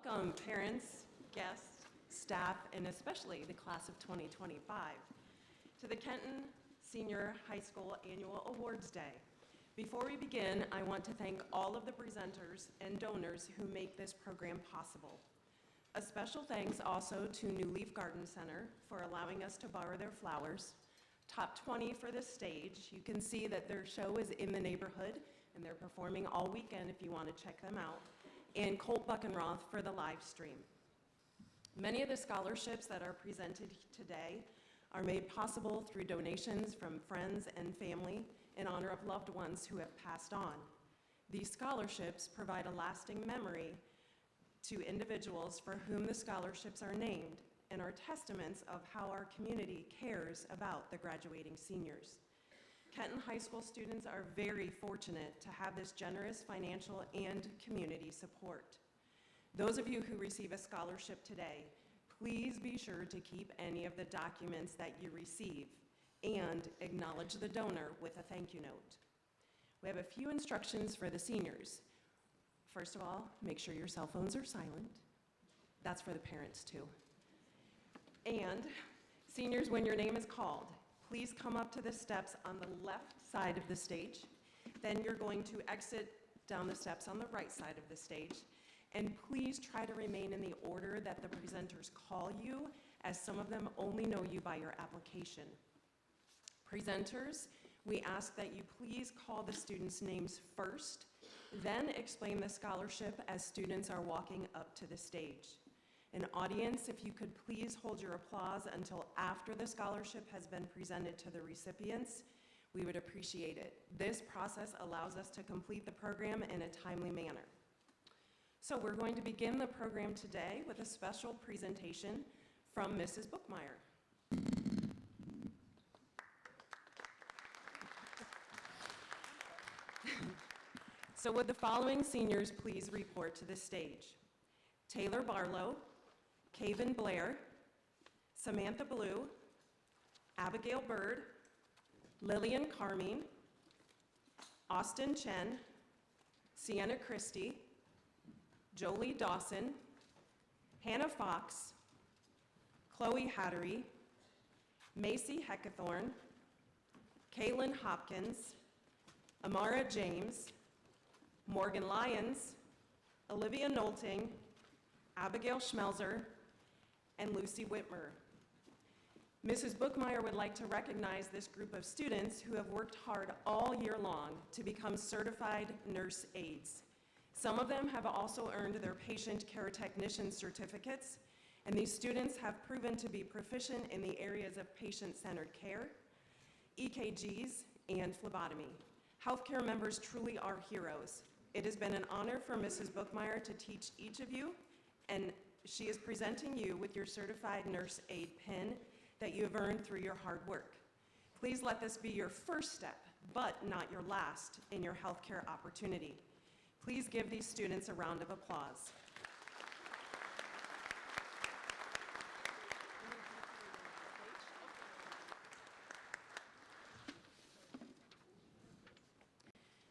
Welcome, parents, guests, staff, and especially the class of 2025 to the Kenton Senior High School Annual Awards Day. Before we begin, I want to thank all of the presenters and donors who make this program possible. A special thanks also to New Leaf Garden Center for allowing us to borrow their flowers. Top 20 for the stage. You can see that their show is in the neighborhood and they're performing all weekend if you want to check them out. And Colt Buckenroth for the live stream. Many of the scholarships that are presented today are made possible through donations from friends and family in honor of loved ones who have passed on. These scholarships provide a lasting memory to individuals for whom the scholarships are named and are testaments of how our community cares about the graduating seniors. Kenton High School students are very fortunate to have this generous financial and community support. Those of you who receive a scholarship today, please be sure to keep any of the documents that you receive and acknowledge the donor with a thank you note. We have a few instructions for the seniors. First of all, make sure your cell phones are silent. That's for the parents too. And seniors, when your name is called, please come up to the steps on the left side of the stage. Then you're going to exit down the steps on the right side of the stage. And please try to remain in the order that the presenters call you, as some of them only know you by your application. Presenters, we ask that you please call the students' names first, then explain the scholarship as students are walking up to the stage. An audience, if you could please hold your applause until after the scholarship has been presented to the recipients, we would appreciate it. This process allows us to complete the program in a timely manner. So we're going to begin the program today with a special presentation from Mrs. Bookmeyer. So would the following seniors please report to the stage? Taylor Barlow, Kaven Blair, Samantha Blue, Abigail Bird, Lillian Carmine, Austin Chen, Sienna Christie, Jolie Dawson, Hannah Fox, Chloe Hattery, Macy Heckathorn, Kaylin Hopkins, Amara James, Morgan Lyons, Olivia Nolting, Abigail Schmelzer, and Lucy Whitmer. Mrs. Bookmeyer would like to recognize this group of students who have worked hard all year long to become certified nurse aides. Some of them have also earned their patient care technician certificates, and these students have proven to be proficient in the areas of patient-centered care, EKGs, and phlebotomy. Healthcare members truly are heroes. It has been an honor for Mrs. Bookmeyer to teach each of you, and she is presenting you with your certified nurse aide pin that you have earned through your hard work. Please let this be your first step, but not your last, in your healthcare opportunity. Please give these students a round of applause.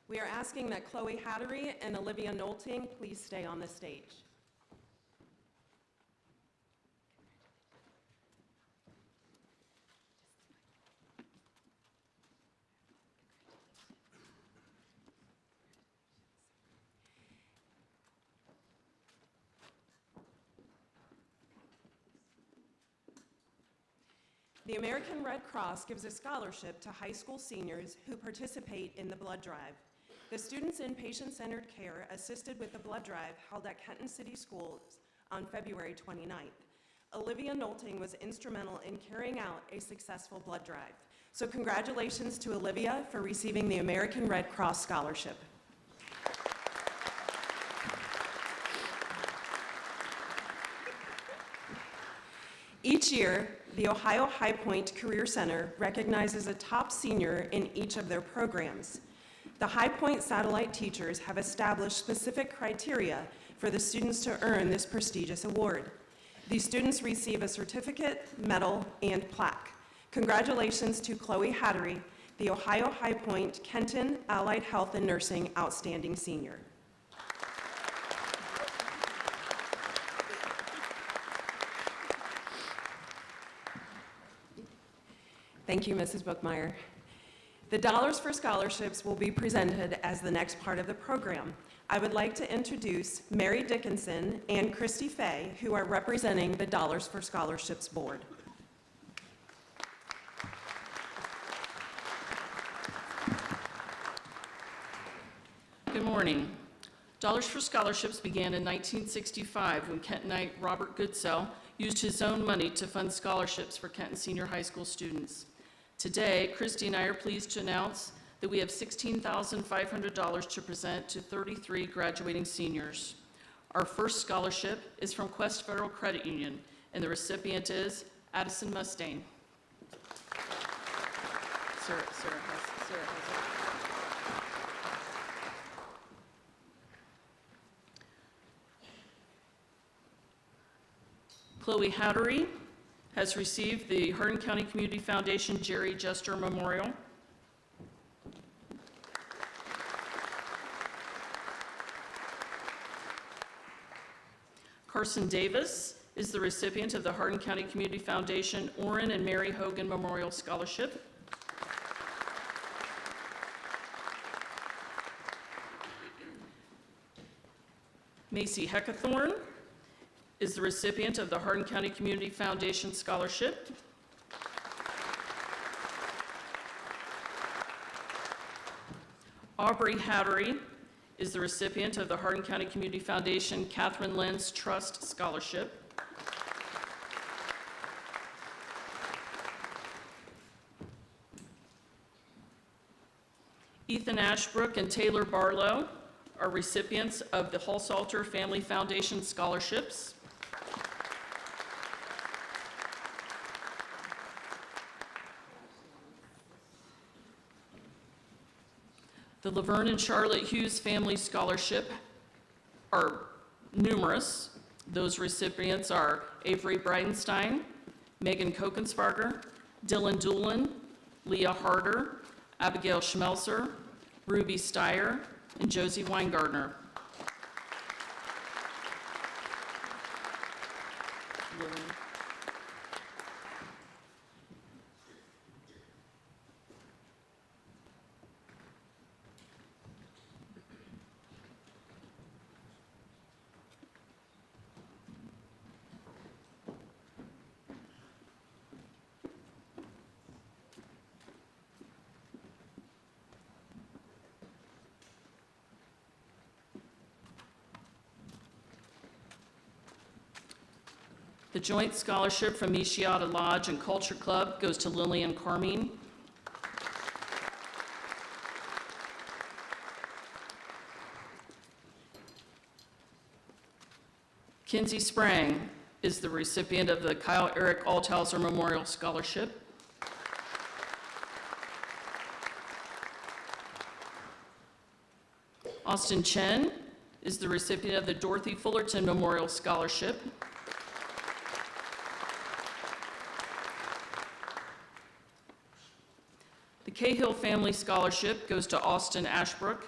We are asking that Chloe Hattery and Olivia Nolting please stay on the stage. The American Red Cross gives a scholarship to high school seniors who participate in the blood drive. The students in patient-centered care assisted with the blood drive held at Kenton City Schools on February 29th. Olivia Nolting was instrumental in carrying out a successful blood drive. So congratulations to Olivia for receiving the American Red Cross Scholarship. Each year, the Ohio High Point Career Center recognizes a top senior in each of their programs. The High Point satellite teachers have established specific criteria for the students to earn this prestigious award. These students receive a certificate, medal, and plaque. Congratulations to Chloe Hattery, the Ohio High Point Kenton Allied Health and Nursing Outstanding Senior. Thank you, Mrs. Bookmeyer. The dollars for scholarships will be presented as the next part of the program. I would like to introduce Mary Dickinson and Christy Fay, who are representing the Dollars for Scholarships Board. Good morning. Dollars for Scholarships began in 1965 when Kentonite Robert Goodsell used his own money to fund scholarships for Kenton Senior High School students. Today, Christy and I are pleased to announce that we have $16,500 to present to 33 graduating seniors. Our first scholarship is from Quest Federal Credit Union, and the recipient is Addison Mustaine. Sarah has it. Chloe Hattery has received the Hardin County Community Foundation Jerry Jester Memorial. Carson Davis is the recipient of the Hardin County Community Foundation Orrin and Mary Hogan Memorial Scholarship. Macy Heckathorn is the recipient of the Hardin County Community Foundation Scholarship. Aubrey Hattery is the recipient of the Hardin County Community Foundation Catherine Lenz Trust Scholarship. Ethan Ashbrook and Taylor Barlow are recipients of the Hall-Salter Family Foundation Scholarships. The Laverne and Charlotte Hughes Family Scholarship are numerous. Those recipients are Avery Bridenstine, Megan Kokensparger, Dylan Doolin, Leah Harder, Abigail Schmelzer, Ruby Steyer, and Josie Weingardner. The joint scholarship from Mishiata Lodge and Culture Club goes to Lillian Carmine. Kinsey Sprang is the recipient of the Kyle Eric Althauser Memorial Scholarship. Austin Chen is the recipient of the Dorothy Fullerton Memorial Scholarship. The Cahill Family Scholarship goes to Austin Ashbrook.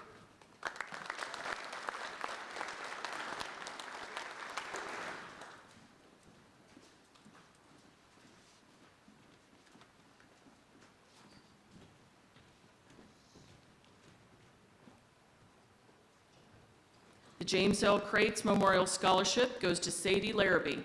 The James L. Crates Memorial Scholarship goes to Sadie Larrabee.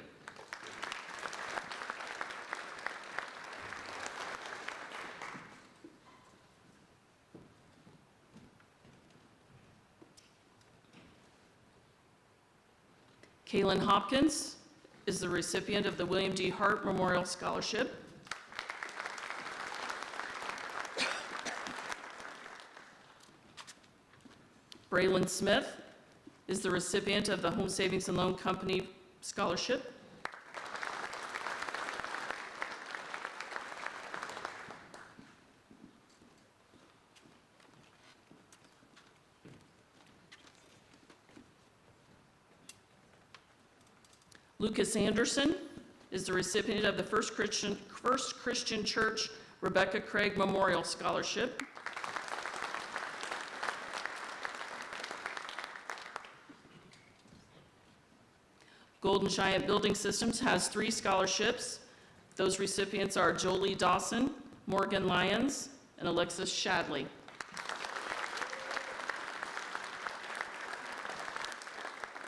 Kaylin Hopkins is the recipient of the William D. Hart Memorial Scholarship. Braylon Smith is the recipient of the Home Savings and Loan Company Scholarship. Lucas Anderson is the recipient of the First Christian Church Rebecca Craig Memorial Scholarship. Golden Giant Building Systems has 3 scholarships. Those recipients are Jolie Dawson, Morgan Lyons, and Alexis Shadley.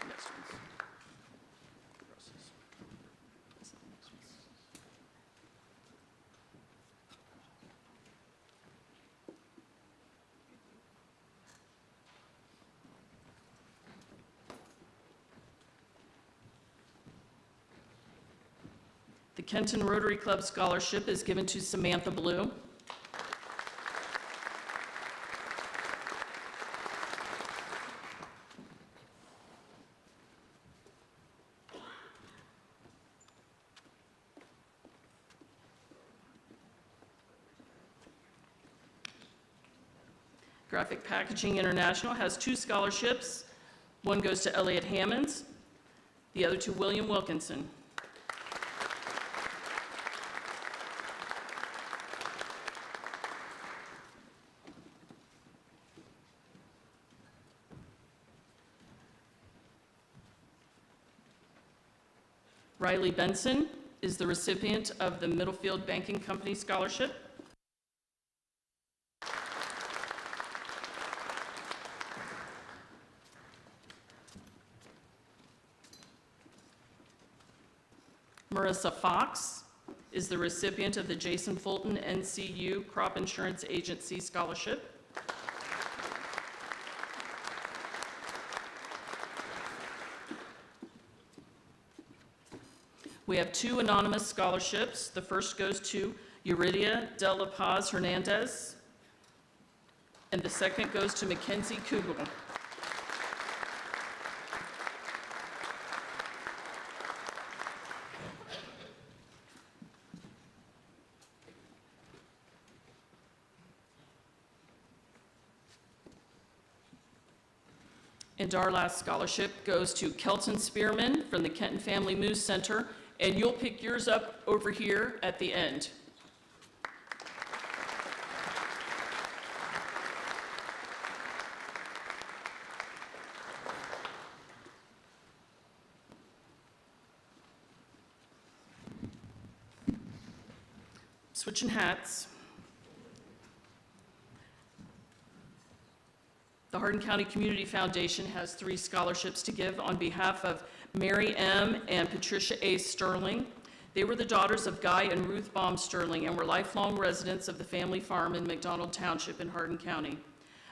Next ones. The Kenton Rotary Club Scholarship is given to Samantha Blue. Graphic Packaging International has 2 scholarships. One goes to Elliot Hammonds, the other to William Wilkinson. Riley Benson is the recipient of the Middlefield Banking Company Scholarship. Marissa Fox is the recipient of the Jason Fulton NCU Crop Insurance Agency Scholarship. We have 2 anonymous scholarships. The first goes to Yuridia De La Paz Hernandez, and the second goes to Mackenzie Kugel. And our last scholarship goes to Kelton Spearman from the Kenton Family Moose Center, and you'll pick yours up over here at the end. Switching hats. The Hardin County Community Foundation has 3 scholarships to give on behalf of Mary M. and Patricia A. Sterling. They were the daughters of Guy and Ruth Baum Sterling and were lifelong residents of the family farm in McDonald Township in Hardin County.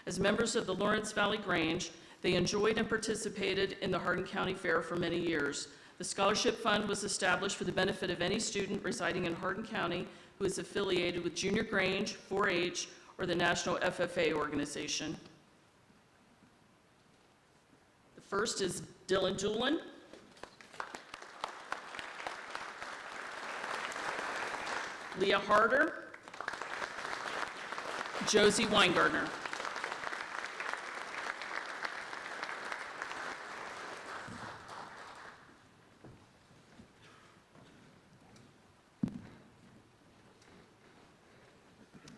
As members of the Lawrence Valley Grange, they enjoyed and participated in the Hardin County Fair for many years. The scholarship fund was established for the benefit of any student residing in Hardin County who is affiliated with Junior Grange, 4-H, or the National FFA organization. First is Dylan Doolin. Leah Harder. Josie Weingartner.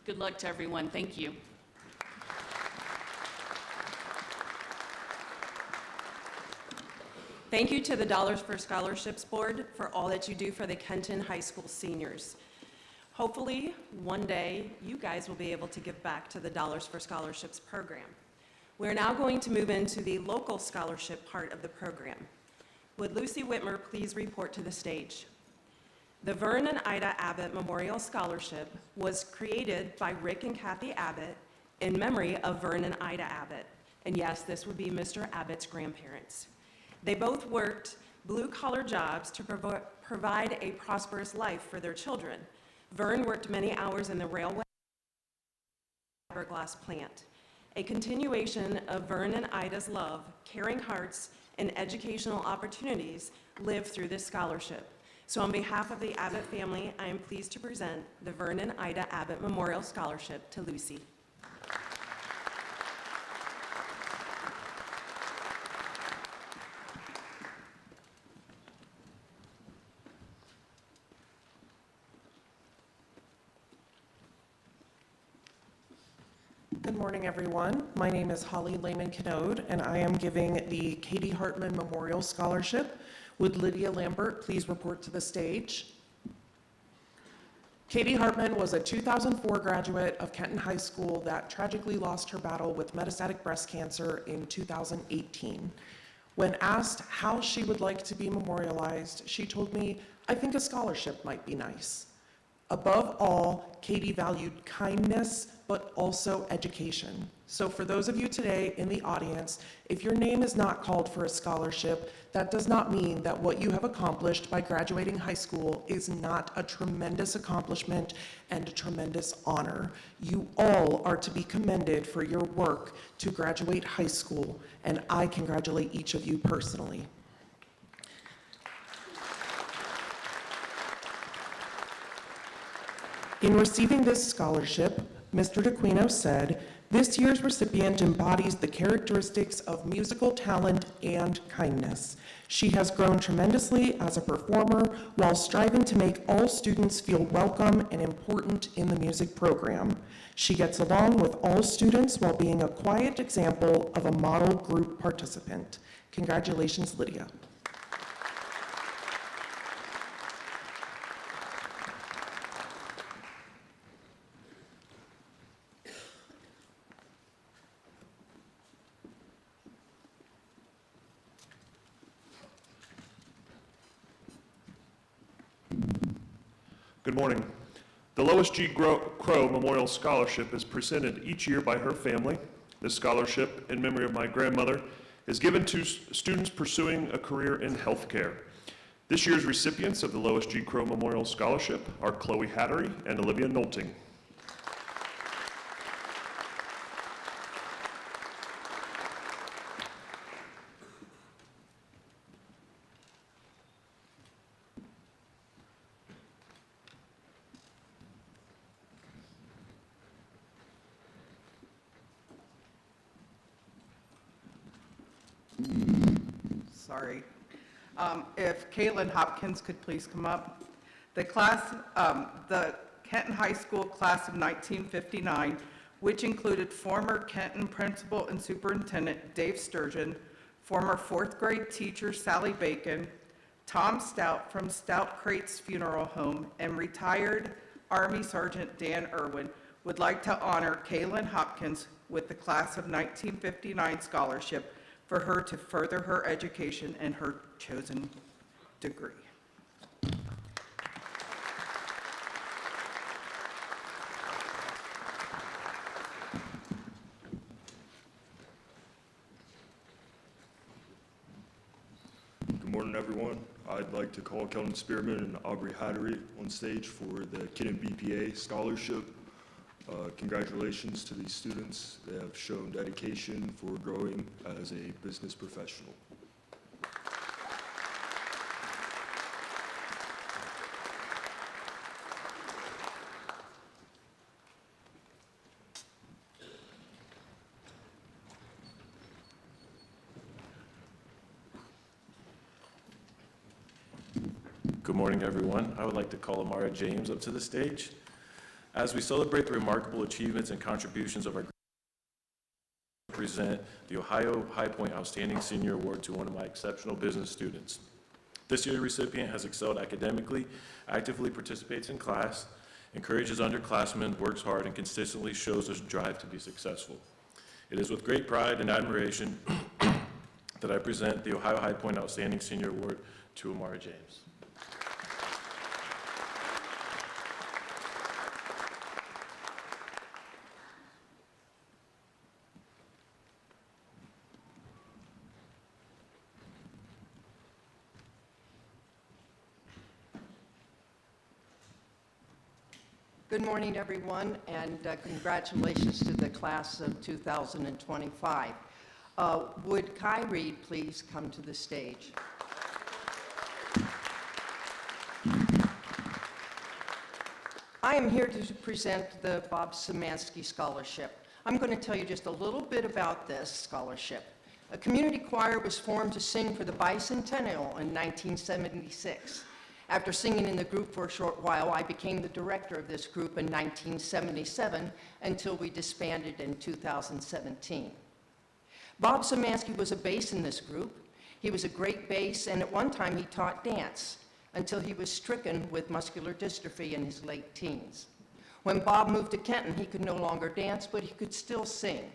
Good luck to everyone. Thank you. Thank you to the Dollars for Scholarships Board for all that you do for the Kenton High School seniors. Hopefully, one day, you guys will be able to give back to the Dollars for Scholarships program. We're now going to move into the local scholarship part of the program. Would Lucy Whitmer please report to the stage? The Vern and Ida Abbott Memorial Scholarship was created by Rick and Kathy Abbott in memory of Vern and Ida Abbott. And yes, this would be Mr. Abbott's grandparents. They both worked blue-collar jobs to provide a prosperous life for their children. Vern worked many hours in the railway fiberglass plant. A continuation of Vern and Ida's love, caring hearts, and educational opportunities live through this scholarship. So on behalf of the Abbott family, I am pleased to present the Vern and Ida Abbott Memorial Scholarship to Lucy. Good morning, everyone. My name is Holly Lehman-Canode, and I am giving the Katie Hartman Memorial Scholarship. Would Lydia Lambert please report to the stage? Katie Hartman was a 2004 graduate of Kenton High School that tragically lost her battle with metastatic breast cancer in 2018. When asked how she would like to be memorialized, she told me, "I think a scholarship might be nice." Above all, Katie valued kindness, but also education. So for those of you today in the audience, if your name is not called for a scholarship, that does not mean that what you have accomplished by graduating high school is not a tremendous accomplishment and a tremendous honor. You all are to be commended for your work to graduate high school, and I congratulate each of you personally. In receiving this scholarship, Mr. DeQuino said, "This year's recipient embodies the characteristics of musical talent and kindness. She has grown tremendously as a performer while striving to make all students feel welcome and important in the music program. She gets along with all students while being a quiet example of a model group participant." Congratulations, Lydia. Good morning. The Lois G. Crow Memorial Scholarship is presented each year by her family. This scholarship, in memory of my grandmother, is given to students pursuing a career in healthcare. This year's recipients of the Lois G. Crow Memorial Scholarship are Chloe Hattery and Olivia Nolting. Sorry. If Caitlin Hopkins could please come up. The Kenton High School class of 1959, which included former Kenton principal and superintendent Dave Sturgeon, former fourth grade teacher Sally Bacon, Tom Stout from Stout Crates Funeral Home, and retired Army Sergeant Dan Irwin, would like to honor Caitlin Hopkins with the class of 1959 scholarship for her to further her education in her chosen degree. Good morning, everyone. I'd like to call Kenton Spearman and Aubrey Hattery on stage for the Kenton BPA Scholarship. Congratulations to these students. They have shown dedication for growing as a business professional. Good morning, everyone. I would like to call Amara James up to the stage. As we celebrate the remarkable achievements and contributions of our present the Ohio High Point Outstanding Senior Award to one of my exceptional business students. This year's recipient has excelled academically, actively participates in class, encourages underclassmen, works hard, and consistently shows us drive to be successful. It is with great pride and admiration that I present the Ohio High Point Outstanding Senior Award to Amara James. Good morning, everyone, and congratulations to the class of 2025. Would Kai Reed please come to the stage? I am here to present the Bob Szymanski Scholarship. I'm going to tell you just a little bit about this scholarship. A community choir was formed to sing for the bicentennial in 1976. After singing in the group for a short while, I became the director of this group in 1977 until we disbanded in 2017. Bob Szymanski was a bass in this group. He was a great bass, and at one time he taught dance. until he was stricken with muscular dystrophy in his late teens. When Bob moved to Kenton, he could no longer dance, but he could still sing.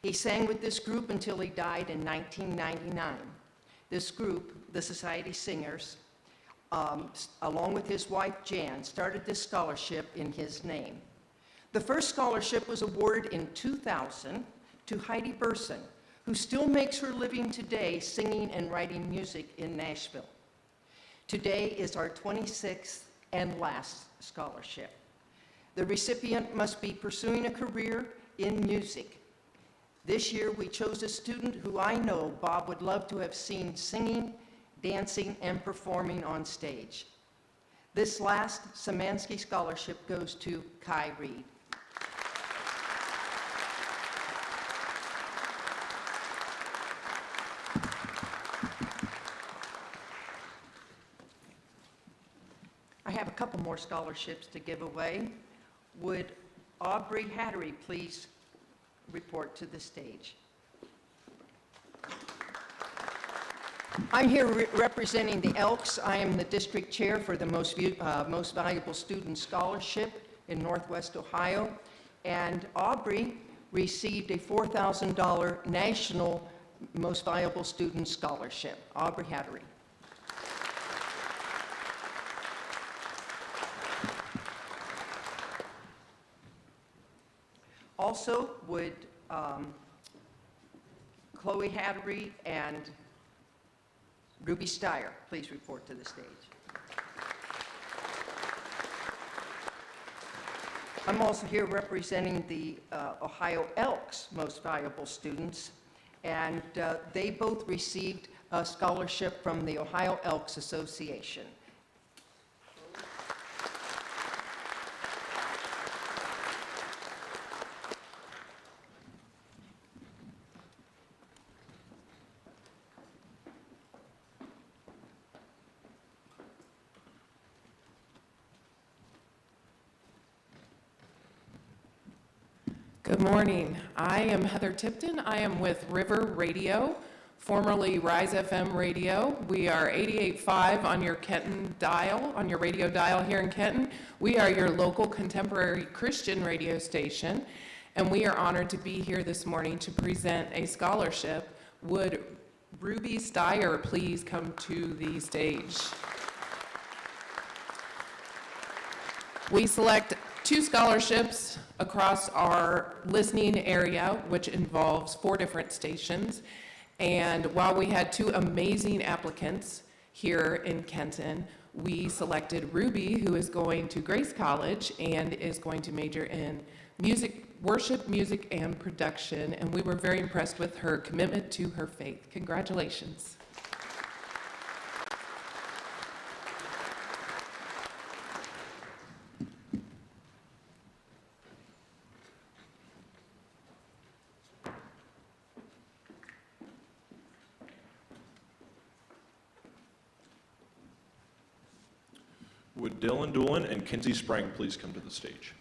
He sang with this group until he died in 1999. This group, the Society Singers, along with his wife Jan, started this scholarship in his name. The first scholarship was awarded in 2000 to Heidi Burson, who still makes her living today singing and writing music in Nashville. Today is our 26th and last scholarship. The recipient must be pursuing a career in music. This year, we chose a student who I know Bob would love to have seen singing, dancing, and performing on stage. This last Szymanski Scholarship goes to Kai Reed. I have a couple more scholarships to give away. Would Aubrey Hattery please report to the stage? I'm here representing the Elks. I am the district chair for the Most Valuable Student Scholarship in Northwest Ohio. And Aubrey received a $4,000 National Most Valuable Student Scholarship. Aubrey Hattery. Also, would Chloe Hattery and Ruby Steyer please report to the stage? I'm also here representing the Ohio Elks Most Valuable Students, and they both received a scholarship from the Ohio Elks Association. Good morning. I am Heather Tipton. I am with River Radio, formerly Rise FM Radio. We are 88.5 on your Kenton dial, on your radio dial here in Kenton. We are your local contemporary Christian radio station, and we are honored to be here this morning to present a scholarship. Would Ruby Steyer please come to the stage? We select 2 scholarships across our listening area, which involves 4 different stations. And while we had 2 amazing applicants here in Kenton, we selected Ruby, who is going to Grace College and is going to major in music, worship, music, and production. And we were very impressed with her commitment to her faith. Congratulations. Would Dylan Doolin and Kinsey Sprang please come to the stage?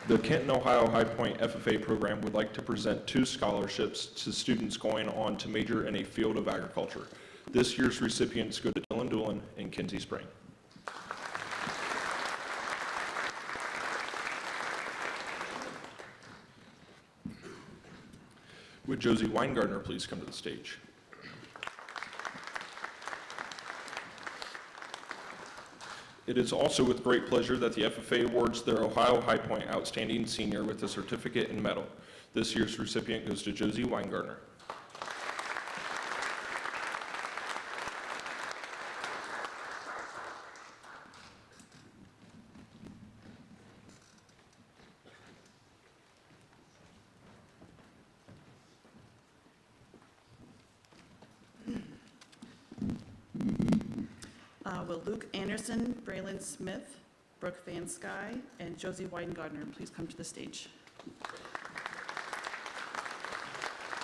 The Kenton, Ohio High Point FFA program would like to present 2 scholarships to students going on to major in a field of agriculture. This year's recipients go to Dylan Doolin and Kinsey Sprang. Would Josie Weingartner please come to the stage? It is also with great pleasure that the FFA awards their Ohio High Point Outstanding Senior with a certificate and medal. This year's recipient goes to Josie Weingartner. Will Luke Anderson, Braylon Smith, Brooke Van Sky, and Josie Weingartner please come to the stage?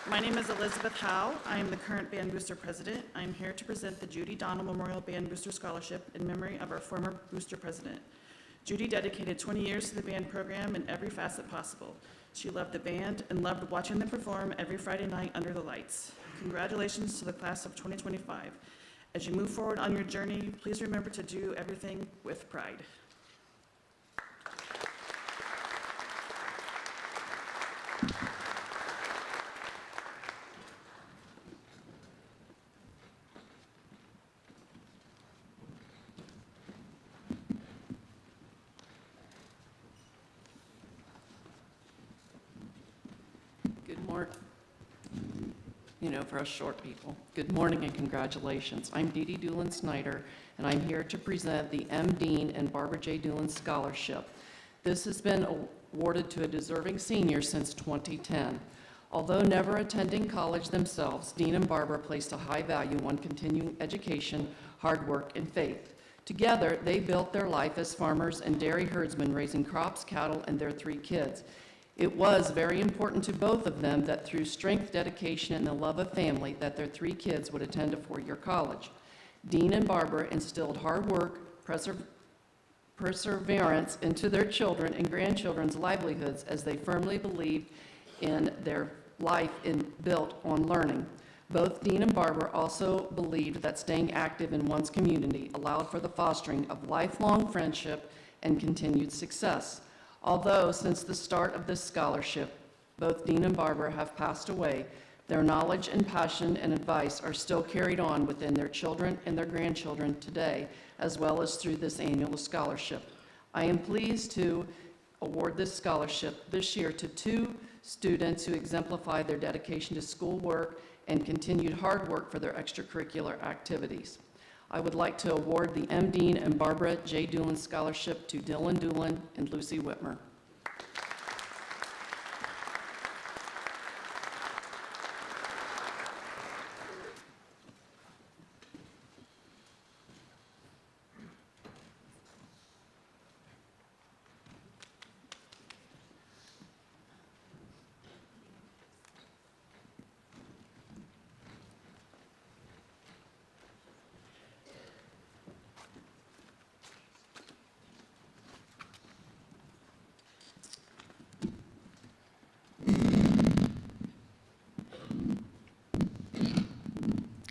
My name is Elizabeth Howe. I am the current Band Booster President. I am here to present the Judy Donnell Memorial Band Booster Scholarship in memory of our former Booster President. Judy dedicated 20 years to the band program in every facet possible. She loved the band and loved watching them perform every Friday night under the lights. Congratulations to the class of 2025. As you move forward on your journey, please remember to do everything with pride. Good morning. For us short people. Good morning and congratulations. I'm Dee Dee Doolin Snyder, and I'm here to present the M. Dean and Barbara J. Doolin Scholarship. This has been awarded to a deserving senior since 2010. Although never attending college themselves, Dean and Barbara placed a high value on continuing education, hard work, and faith. Together, they built their life as farmers and dairy herdsmen, raising crops, cattle, and their 3 kids. It was very important to both of them that through strength, dedication, and the love of family, that their 3 kids would attend a 4-year college. Dean and Barbara instilled hard work, perseverance into their children and grandchildren's livelihoods as they firmly believed in their life built on learning. Both Dean and Barbara also believed that staying active in one's community allowed for the fostering of lifelong friendship and continued success. Although since the start of this scholarship, both Dean and Barbara have passed away, their knowledge and passion and advice are still carried on within their children and their grandchildren today, as well as through this annual scholarship. I am pleased to award this scholarship this year to 2 students who exemplify their dedication to schoolwork and continued hard work for their extracurricular activities. I would like to award the M. Dean and Barbara J. Doolin Scholarship to Dylan Doolin and Lucy Whitmer.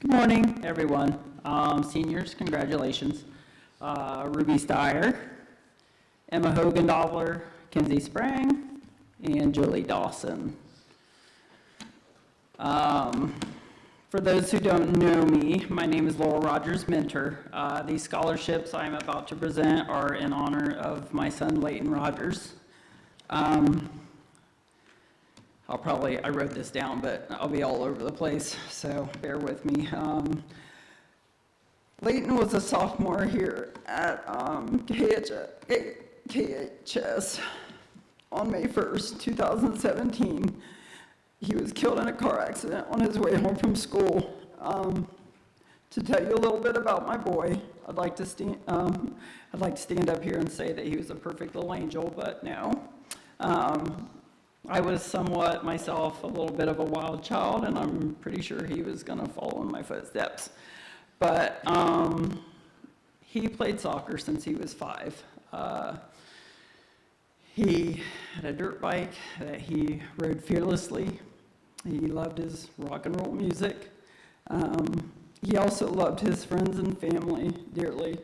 Good morning, everyone. Seniors, congratulations. Ruby Steyer, Emma Hogendobler, Kinsey Sprang, and Julie Dawson. For those who don't know me, my name is Laurel Rogers Mentor. These scholarships I'm about to present are in honor of my son, Leighton Rogers. I wrote this down, but I'll be all over the place, so bear with me. Leighton was a sophomore here at KHS on May 1st, 2017. He was killed in a car accident on his way home from school. To tell you a little bit about my boy, I'd like to stand up here and say that he was a perfect little angel, but no. I was somewhat myself a little bit of a wild child, and I'm pretty sure he was going to follow in my footsteps. But he played soccer since he was 5. He had a dirt bike that he rode fearlessly. He loved his rock and roll music. He also loved his friends and family dearly.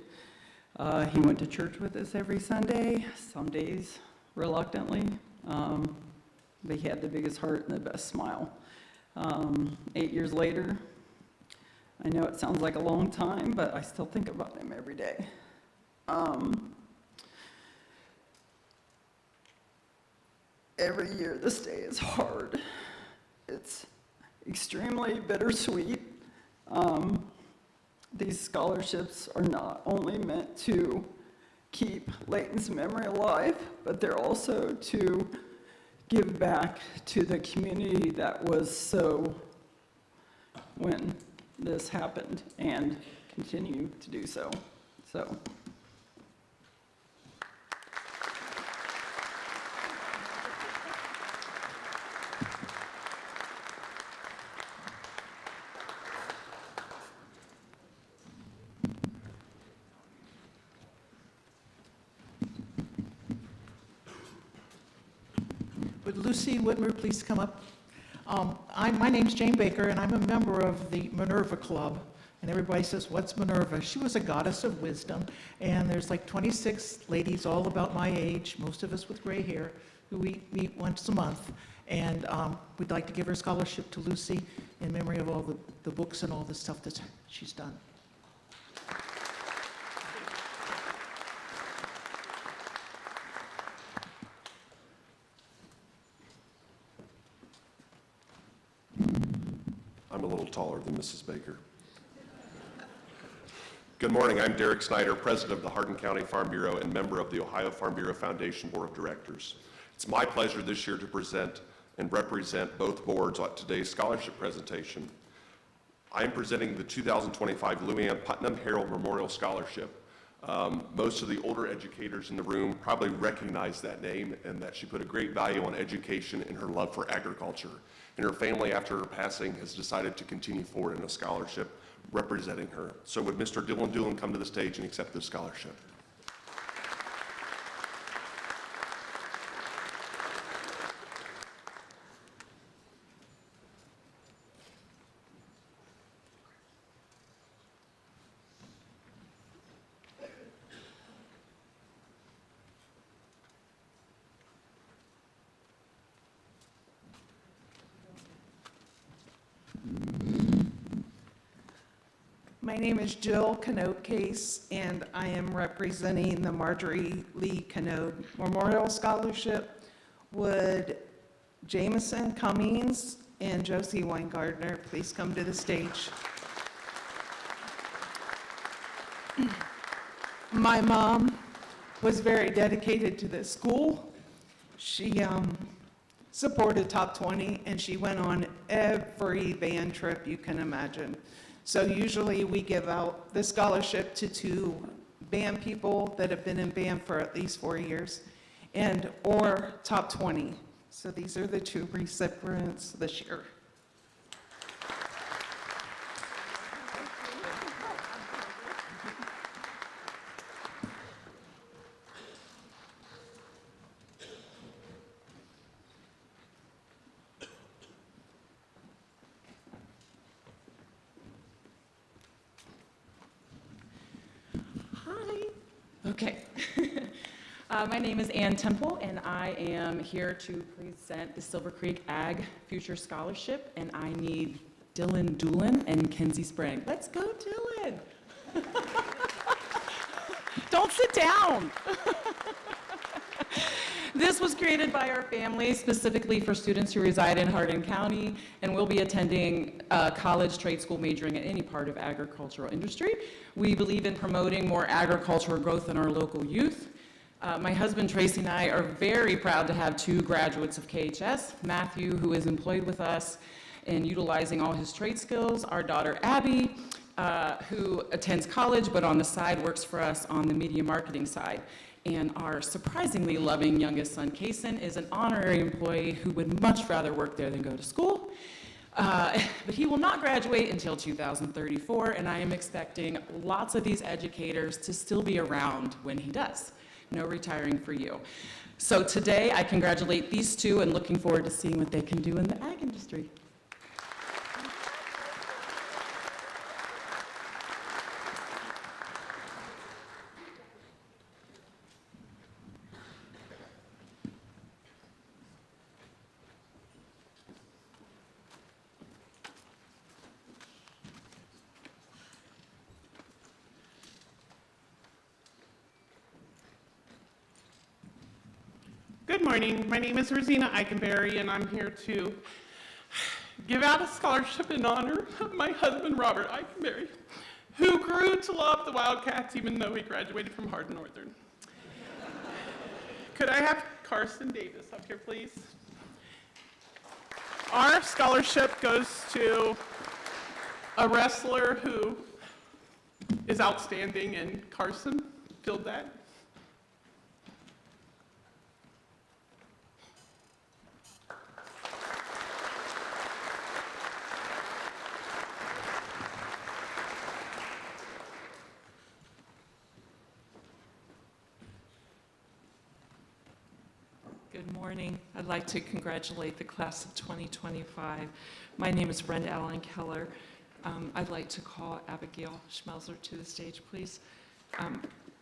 He went to church with us every Sunday, some days reluctantly. But he had the biggest heart and the best smile. 8 years later, I know it sounds like a long time, but I still think about him every day. Every year this day is hard. It's extremely bittersweet. These scholarships are not only meant to keep Leighton's memory alive, but they're also to give back to the community that was so when this happened and continue to do so. Lucy Whitmer please come up? My name's Jane Baker, and I'm a member of the Minerva Club. And everybody says, what's Minerva? She was a goddess of wisdom, and there's like 26 ladies, all about my age, most of us with gray hair, who we meet once a month. And we'd like to give her a scholarship to Lucy in memory of all the books and all the stuff that she's done. I'm a little taller than Mrs. Baker. Good morning, I'm Derek Snyder, President of the Hardin County Farm Bureau and member of the Ohio Farm Bureau Foundation Board of Directors. It's my pleasure this year to present and represent both boards at today's scholarship presentation. I am presenting the 2025 Luann Putnam Harrell Memorial Scholarship. Most of the older educators in the room probably recognize that name and that she put a great value on education and her love for agriculture. And her family, after her passing, has decided to continue forward in a scholarship representing her. So would Mr. Dylan Doolin come to the stage and accept this scholarship? My name is Jill Canote Case, and I am representing the Marjorie Lee Canote Memorial Scholarship. Would Jameson Cummings and Josie Weingardner please come to the stage? My mom was very dedicated to this school. She supported Top 20, and she went on every band trip you can imagine. So usually we give out the scholarship to 2 band people that have been in band for at least 4 years, or top 20. So these are the 2 recipients this year. Okay. My name is Ann Temple, and I am here to present the Silver Creek Ag Future Scholarship, and I need Dylan Doolin and Kenzie Sprague. Let's go, Dylan. Don't sit down. This was created by our family specifically for students who reside in Hardin County and will be attending college, trade school, majoring in any part of agricultural industry. We believe in promoting more agricultural growth in our local youth. My husband Tracy and I are very proud to have 2 graduates of KHS, Matthew, who is employed with us and utilizing all his trade skills, our daughter Abby, who attends college but on the side works for us on the media marketing side. And our surprisingly loving youngest son, Kenton, is an honorary employee who would much rather work there than go to school. But he will not graduate until 2034, and I am expecting lots of these educators to still be around when he does. No retiring for you. So today, I congratulate these 2 and looking forward to seeing what they can do in the ag industry. Good morning. My name is Rosina Eichenberry, and I'm here to give out a scholarship in honor of my husband, Robert Eichenberry, who grew to love the Wildcats even though he graduated from Hardin Northern. Could I have Carson Davis up here, please? Our scholarship goes to a wrestler who is outstanding, and Carson filled that. Good morning. I'd like to congratulate the class of 2025. My name is Brenda Allen Keller. I'd like to call Abigail Schmelzer to the stage, please.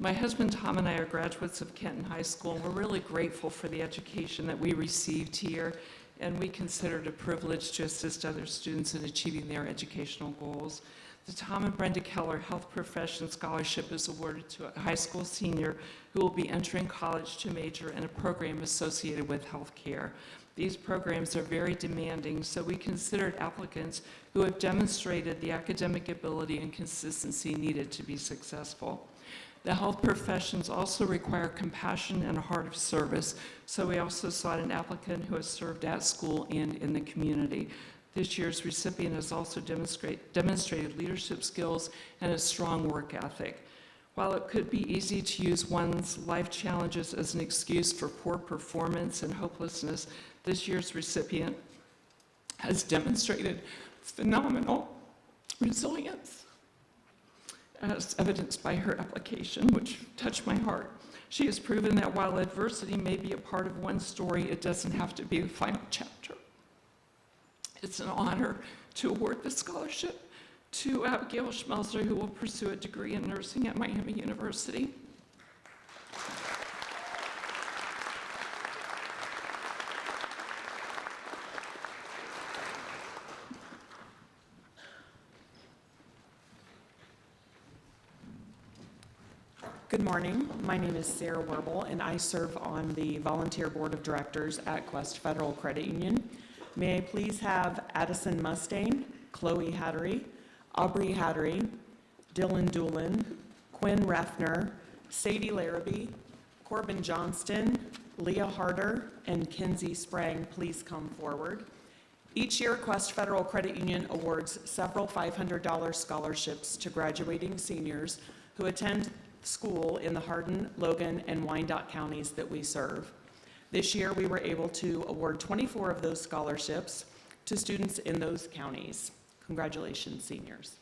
My husband Tom and I are graduates of Kenton High School, and we're really grateful for the education that we received here, and we consider it a privilege to assist other students in achieving their educational goals. The Tom and Brenda Keller Health Profession Scholarship is awarded to a high school senior who will be entering college to major in a program associated with health care. These programs are very demanding, so we considered applicants who have demonstrated the academic ability and consistency needed to be successful. The health professions also require compassion and a heart of service, so we also sought an applicant who has served at school and in the community. This year's recipient has also demonstrated leadership skills and a strong work ethic. While it could be easy to use one's life challenges as an excuse for poor performance and hopelessness, this year's recipient has demonstrated phenomenal resilience, as evidenced by her application, which touched my heart. She has proven that while adversity may be a part of one's story, it doesn't have to be the final chapter. It's an honor to award this scholarship to Abigail Schmelzer, who will pursue a degree in nursing at Miami University. Good morning. My name is Sarah Werble, and I serve on the Volunteer Board of Directors at Quest Federal Credit Union. May I please have Addison Mustaine, Chloe Hattery, Aubrey Hattery, Dylan Doolin, Quinn Refner, Sadie Larrabee, Corbin Johnston, Leah Harder, and Kinsey Sprang please come forward. Each year, Quest Federal Credit Union awards several $500 scholarships to graduating seniors who attend school in the Hardin, Logan, and Wyandotte counties that we serve. This year, we were able to award 24 of those scholarships to students in those counties. Congratulations, seniors.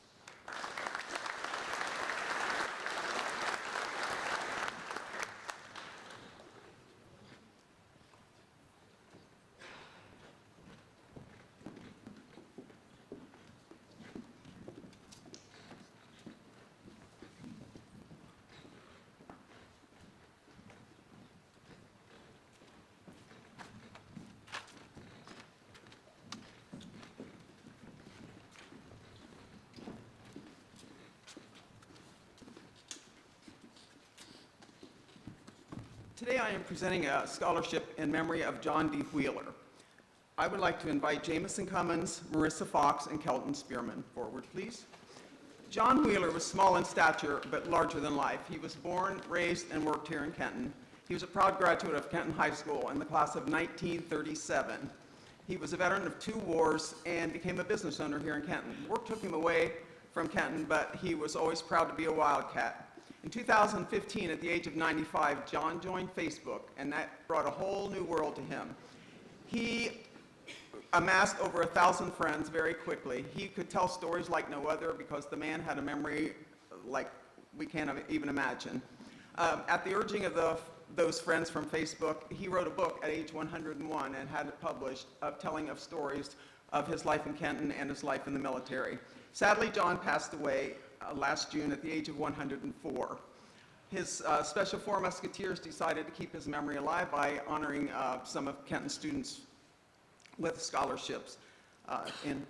Today I am presenting a scholarship in memory of John D. Wheeler. I would like to invite Jamison Cummins, Marissa Fox, and Kelton Spearman forward, please. John Wheeler was small in stature, but larger than life. He was born, raised, and worked here in Kenton. He was a proud graduate of Kenton High School in the class of 1937. He was a veteran of 2 wars and became a business owner here in Kenton. Work took him away from Kenton, but he was always proud to be a Wildcat. In 2015, at the age of 95, John joined Facebook, and that brought a whole new world to him. He amassed over 1,000 friends very quickly. He could tell stories like no other because the man had a memory like we can't even imagine. At the urging of those friends from Facebook, he wrote a book at age 101 and had it published of telling of stories of his life in Kenton and his life in the military. Sadly, John passed away last June at the age of 104. His Special Four Musketeers decided to keep his memory alive by honoring some of Kenton's students with scholarships, in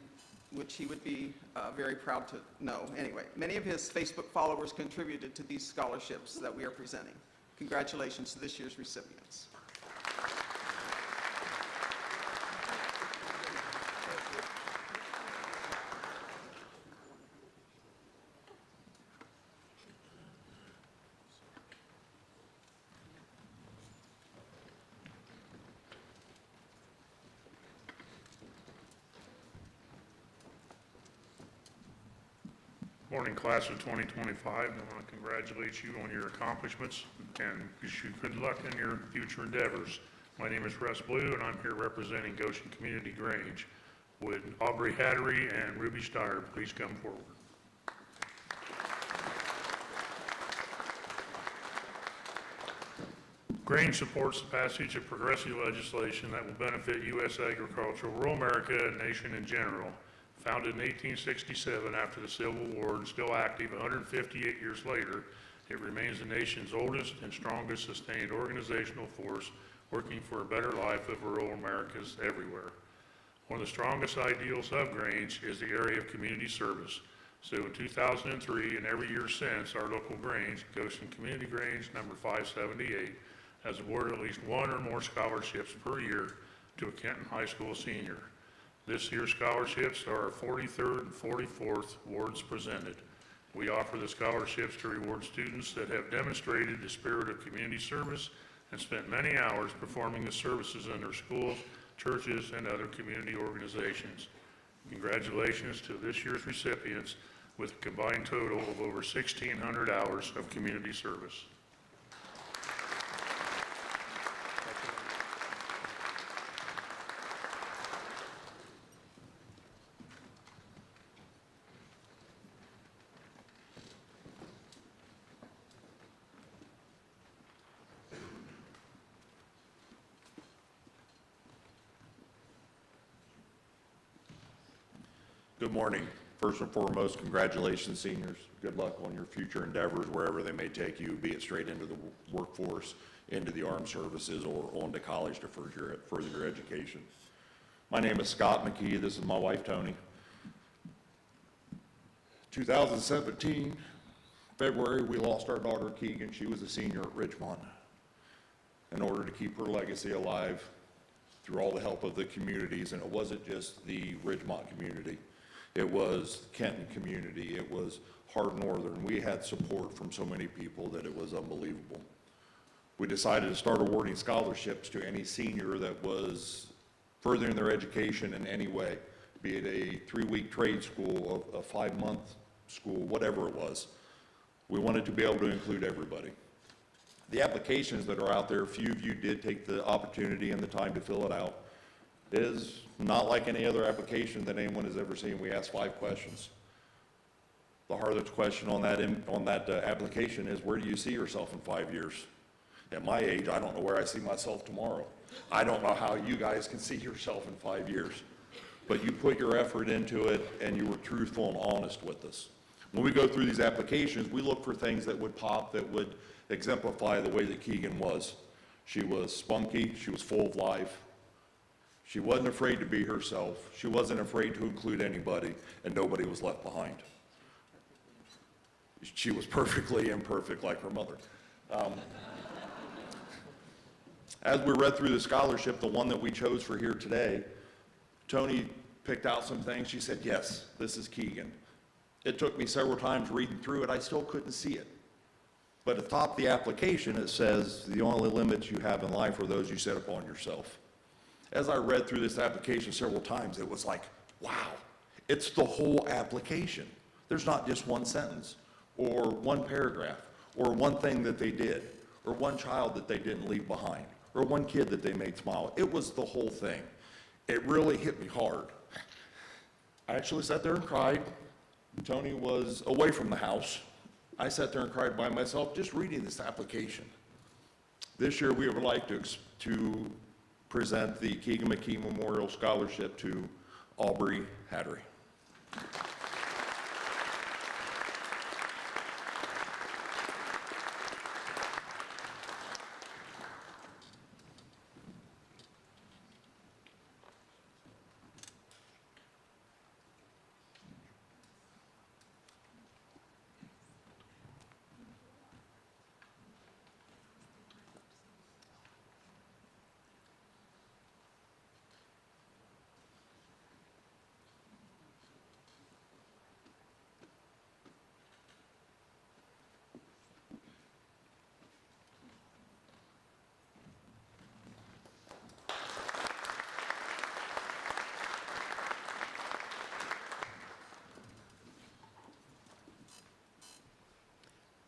which he would be very proud to know. Anyway, many of his Facebook followers contributed to these scholarships that we are presenting. Congratulations to this year's recipients. Morning, class of 2025. I want to congratulate you on your accomplishments and wish you good luck in your future endeavors. My name is Russ Blue, and I'm here representing Goshen Community Grange. Would Aubrey Hattery and Ruby Steyer please come forward? Grange supports the passage of progressive legislation that will benefit U.S. agriculture, rural America, and nation in general. Founded in 1867 after the Civil War and still active 158 years later, it remains the nation's oldest and strongest sustained organizational force working for a better life of rural Americans everywhere. One of the strongest ideals of Grange is the area of community service. So in 2003 and every year since, our local Grange, Goshen Community Grange number 578, has awarded at least one or more scholarships per year to a Kenton High School senior. This year's scholarships are our 43rd and 44th awards presented. We offer the scholarships to reward students that have demonstrated the spirit of community service and spent many hours performing the services in their schools, churches, and other community organizations. Congratulations to this year's recipients with a combined total of over 1,600 hours of community service. Good morning. First and foremost, congratulations, seniors. Good luck on your future endeavors, wherever they may take you, be it straight into the workforce, into the armed services, or on to college to further your education. My name is Scott McKee. This is my wife, Tony. 2017, February, we lost our daughter, Keegan. She was a senior at Ridgemont. In order to keep her legacy alive, through all the help of the communities, and it wasn't just the Ridgemont community, it was Kenton community, it was Hard Northern. We had support from so many people that it was unbelievable. We decided to start awarding scholarships to any senior that was furthering their education in any way, be it a 3-week trade school, a 5-month school, whatever it was. We wanted to be able to include everybody. The applications that are out there, few of you did take the opportunity and the time to fill it out. It is not like any other application that anyone has ever seen. We asked 5 questions. The hardest question on that application is, where do you see yourself in 5 years? At my age, I don't know where I see myself tomorrow. I don't know how you guys can see yourself in 5 years. But you put your effort into it, and you were truthful and honest with us. When we go through these applications, we look for things that would pop, that would exemplify the way that Keegan was. She was spunky, she was full of life. She wasn't afraid to be herself. She wasn't afraid to include anybody, and nobody was left behind. She was perfectly imperfect like her mother. As we read through the scholarship, the one that we chose for here today, Tony picked out some things. She said, yes, this is Keegan. It took me several times reading through it. I still couldn't see it. But at the top of the application, it says, the only limits you have in life are those you set upon yourself. As I read through this application several times, it was like, wow, it's the whole application. There's not just one sentence, or one paragraph, or one thing that they did, or one child that they didn't leave behind, or one kid that they made smile. It was the whole thing. It really hit me hard. I actually sat there and cried. Tony was away from the house. I sat there and cried by myself just reading this application. This year we would like to present the Keegan McKee Memorial Scholarship to Aubrey Hattery.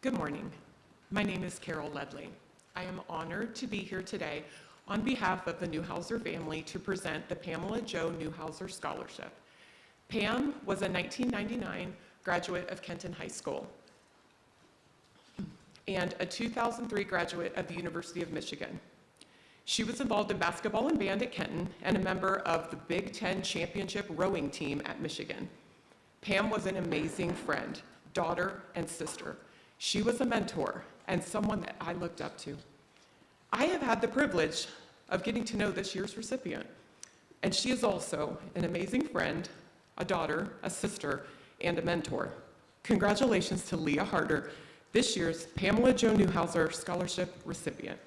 Good morning. My name is Carol Ledley. I am honored to be here today on behalf of the Newhouser family to present the Pamela Jo Newhouser Scholarship. Pam was a 1999 graduate of Kenton High School. and a 2003 graduate of the University of Michigan. She was involved in basketball and band at Kenton and a member of the Big Ten Championship rowing team at Michigan. Pam was an amazing friend, daughter, and sister. She was a mentor and someone that I looked up to. I have had the privilege of getting to know this year's recipient, and she is also an amazing friend, a daughter, a sister, and a mentor. Congratulations to Leah Harder, this year's Pamela Jo Newhouser Scholarship recipient.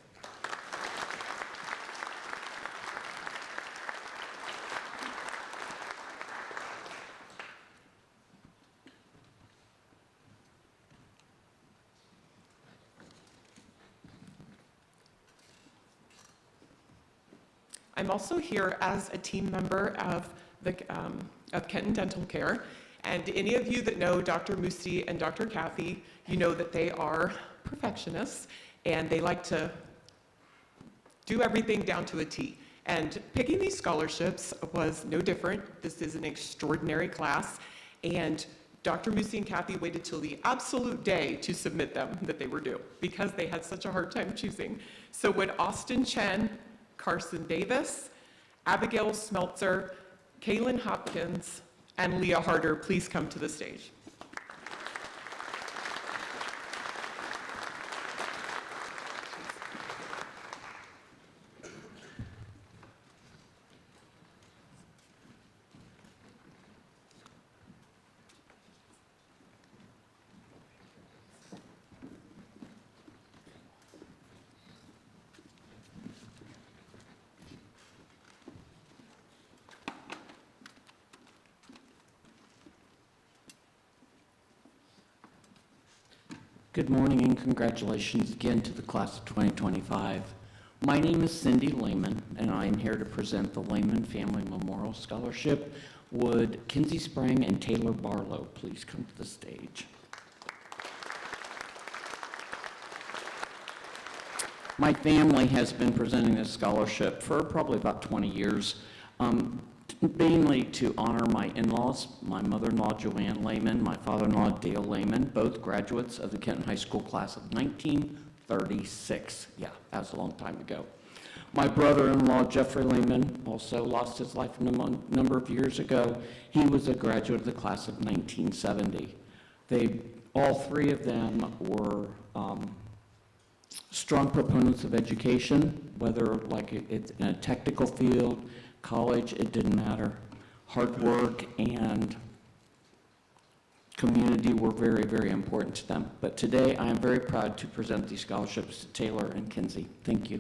I'm also here as a team member of Kenton Dental Care, and any of you that know Dr. Musi and Dr. Kathy, you know that they are perfectionists, and they like to do everything down to a T. And picking these scholarships was no different. This is an extraordinary class, and Dr. Musi and Kathy waited till the absolute day to submit them that they were due, because they had such a hard time choosing. So would Austin Chen, Carson Davis, Abigail Smeltzer, Kaylin Hopkins, and Leah Harder please come to the stage? Good morning and congratulations again to the class of 2025. My name is Cindy Lehman, and I am here to present the Lehman Family Memorial Scholarship. Would Kinsey Sprang and Taylor Barlow please come to the stage? My family has been presenting this scholarship for probably about 20 years, mainly to honor my in-laws, my mother-in-law Joanne Lehman, my father-in-law Dale Lehman, both graduates of the Kenton High School class of 1936. Yeah, that was a long time ago. My brother-in-law Jeffrey Lehman also lost his life a number of years ago. He was a graduate of the class of 1970. All three of them were strong proponents of education, whether like it's in a technical field, college, it didn't matter. Hard work and community were very, very important to them. But today, I am very proud to present these scholarships to Taylor and Kinsey. Thank you.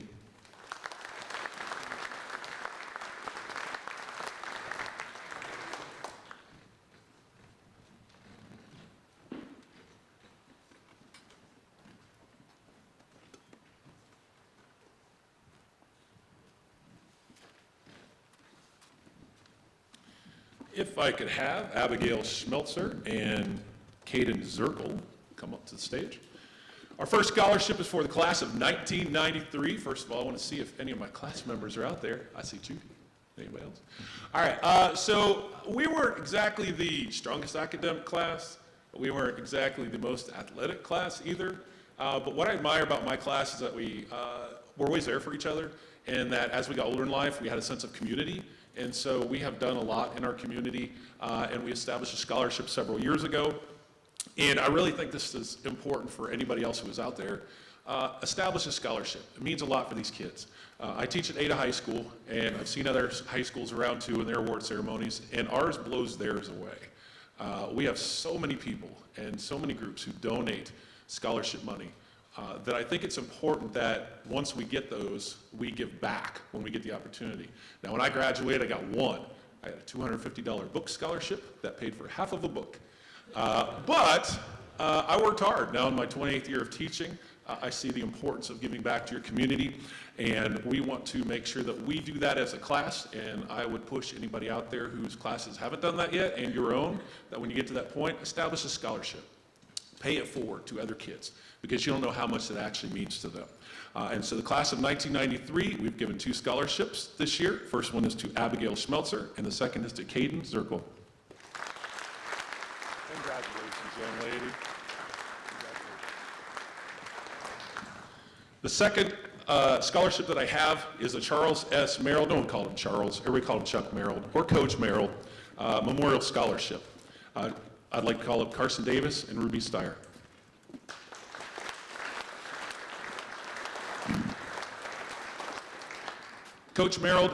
If I could have Abigail Schmeltzer and Caden Zirkle come up to the stage. Our first scholarship is for the class of 1993. First of all, I want to see if any of my class members are out there. I see two. Anybody else? All right, so we weren't exactly the strongest academic class. We weren't exactly the most athletic class either. But what I admire about my class is that we were always there for each other, and that as we got older in life, we had a sense of community. And so we have done a lot in our community, and we established a scholarship several years ago. And I really think this is important for anybody else who is out there. Establish a scholarship. It means a lot for these kids. I teach at Ada High School, and I've seen other high schools around too in their award ceremonies, and ours blows theirs away. We have so many people and so many groups who donate scholarship money. That I think it's important that once we get those, we give back when we get the opportunity. Now, when I graduated, I got one. I had a $250 book scholarship that paid for half of a book. But I worked hard. Now in my 28th year of teaching, I see the importance of giving back to your community, and we want to make sure that we do that as a class, and I would push anybody out there whose classes haven't done that yet, and your own, that when you get to that point, establish a scholarship. Pay it forward to other kids, because you don't know how much it actually means to them. And so the class of 1993, we've given 2 scholarships this year. First one is to Abigail Schmeltzer, and the second is to Caden Zirkle. Congratulations, young lady. The second scholarship that I have is a Charles S. Merrill, no one called him Charles, everybody called him Chuck Merrill, or Coach Merrill, Memorial Scholarship. I'd like to call up Carson Davis and Ruby Steyer. Coach Merrill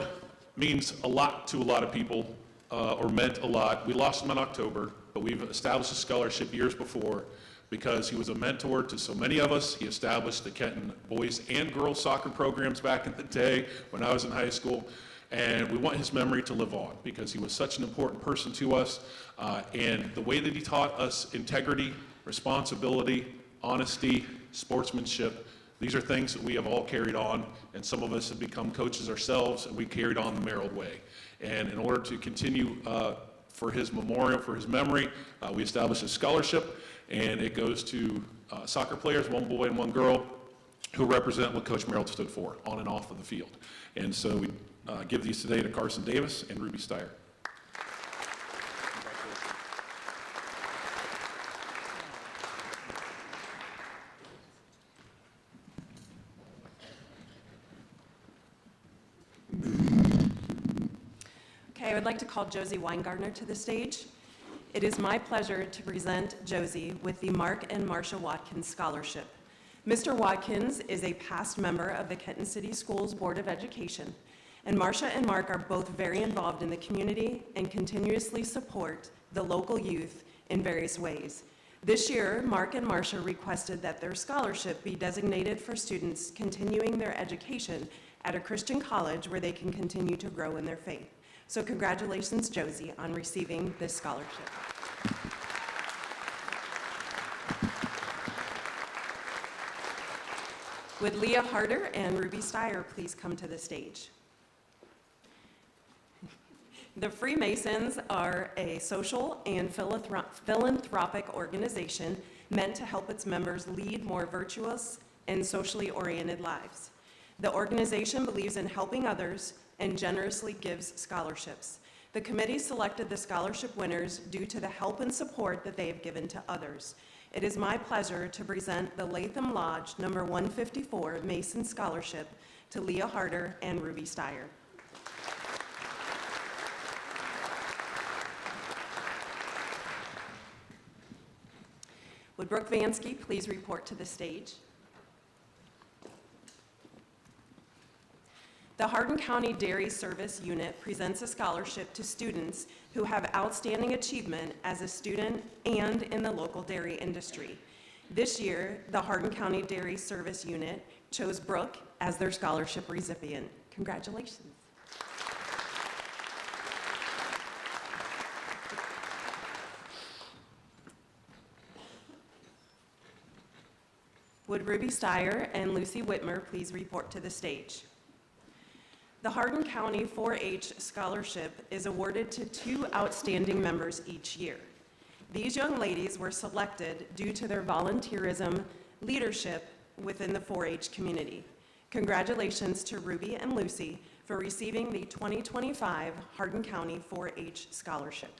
means a lot to a lot of people, or meant a lot. We lost him in October, but we've established a scholarship years before because he was a mentor to so many of us. He established the Kenton boys and girls soccer programs back in the day when I was in high school, and we want his memory to live on because he was such an important person to us, and the way that he taught us integrity, responsibility, honesty, sportsmanship, these are things that we have all carried on, and some of us have become coaches ourselves, and we carried on the Merrill way. And in order to continue for his memorial, for his memory, we established a scholarship, and it goes to soccer players, one boy and one girl, who represent what Coach Merrill stood for on and off of the field. And so we give these today to Carson Davis and Ruby Steyer. Okay, I would like to call Josie Weingartner to the stage. It is my pleasure to present Josie with the Mark and Marcia Watkins Scholarship. Mr. Watkins is a past member of the Kenton City Schools Board of Education, and Marcia and Mark are both very involved in the community and continuously support the local youth in various ways. This year, Mark and Marcia requested that their scholarship be designated for students continuing their education at a Christian college where they can continue to grow in their faith. So congratulations, Josie, on receiving this scholarship. Would Leah Harder and Ruby Steyer please come to the stage? The Freemasons are a social and philanthropic organization meant to help its members lead more virtuous and socially oriented lives. The organization believes in helping others and generously gives scholarships. The committee selected the scholarship winners due to the help and support that they have given to others. It is my pleasure to present the Latham Lodge number 154 Mason Scholarship to Leah Harder and Ruby Steyer. Would Brooke Vansky please report to the stage? The Hardin County Dairy Service Unit presents a scholarship to students who have outstanding achievement as a student and in the local dairy industry. This year, the Hardin County Dairy Service Unit chose Brooke as their scholarship recipient. Congratulations. Would Ruby Steyer and Lucy Whitmer please report to the stage? The Hardin County 4-H Scholarship is awarded to 2 outstanding members each year. These young ladies were selected due to their volunteerism, leadership within the 4-H community. Congratulations to Ruby and Lucy for receiving the 2025 Hardin County 4-H Scholarship.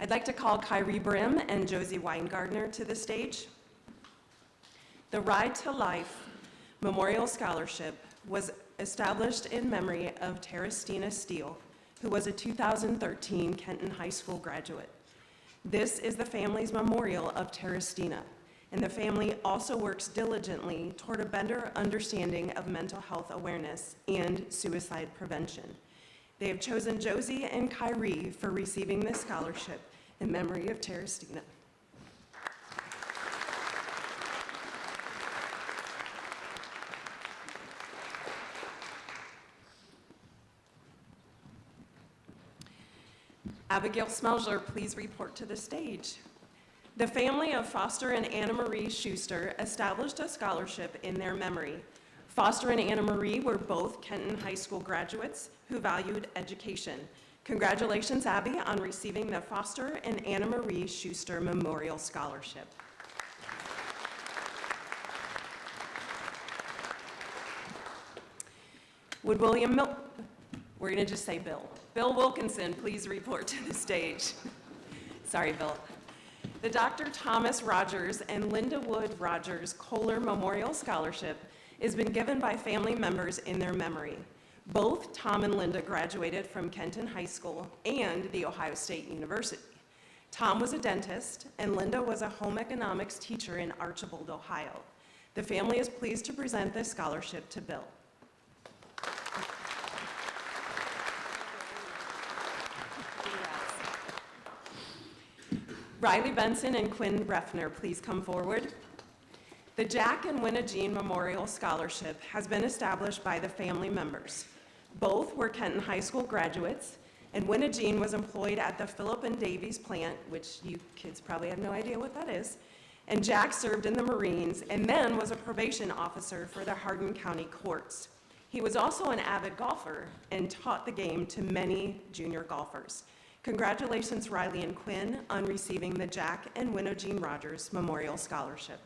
I'd like to call Kyrie Brim and Josie Weingartner to the stage. The Ride to Life Memorial Scholarship was established in memory of Terestina Steele, who was a 2013 Kenton High School graduate. This is the family's memorial of Terestina, and the family also works diligently toward a better understanding of mental health awareness and suicide prevention. They have chosen Josie and Kyrie for receiving this scholarship in memory of Terestina. Abigail Smelser, please report to the stage. The family of Foster and Anna Marie Schuster established a scholarship in their memory. Foster and Anna Marie were both Kenton High School graduates who valued education. Congratulations, Abby, on receiving the Foster and Anna Marie Schuster Memorial Scholarship. Would William We're going to just say Bill. Bill Wilkinson, please report to the stage. Sorry, Bill. The Dr. Thomas Rogers and Linda Wood Rogers Kohler Memorial Scholarship has been given by family members in their memory. Both Tom and Linda graduated from Kenton High School and The Ohio State University. Tom was a dentist, and Linda was a home economics teacher in Archibald, Ohio. The family is pleased to present this scholarship to Bill. Riley Benson and Quinn Refner, please come forward. The Jack and Winna Jean Memorial Scholarship has been established by the family members. Both were Kenton High School graduates, and Winna Jean was employed at the Philip and Davies plant, which you kids probably have no idea what that is, and Jack served in the Marines and then was a probation officer for the Hardin County Courts. He was also an avid golfer and taught the game to many junior golfers. Congratulations, Riley and Quinn, on receiving the Jack and Winna Jean Rogers Memorial Scholarship.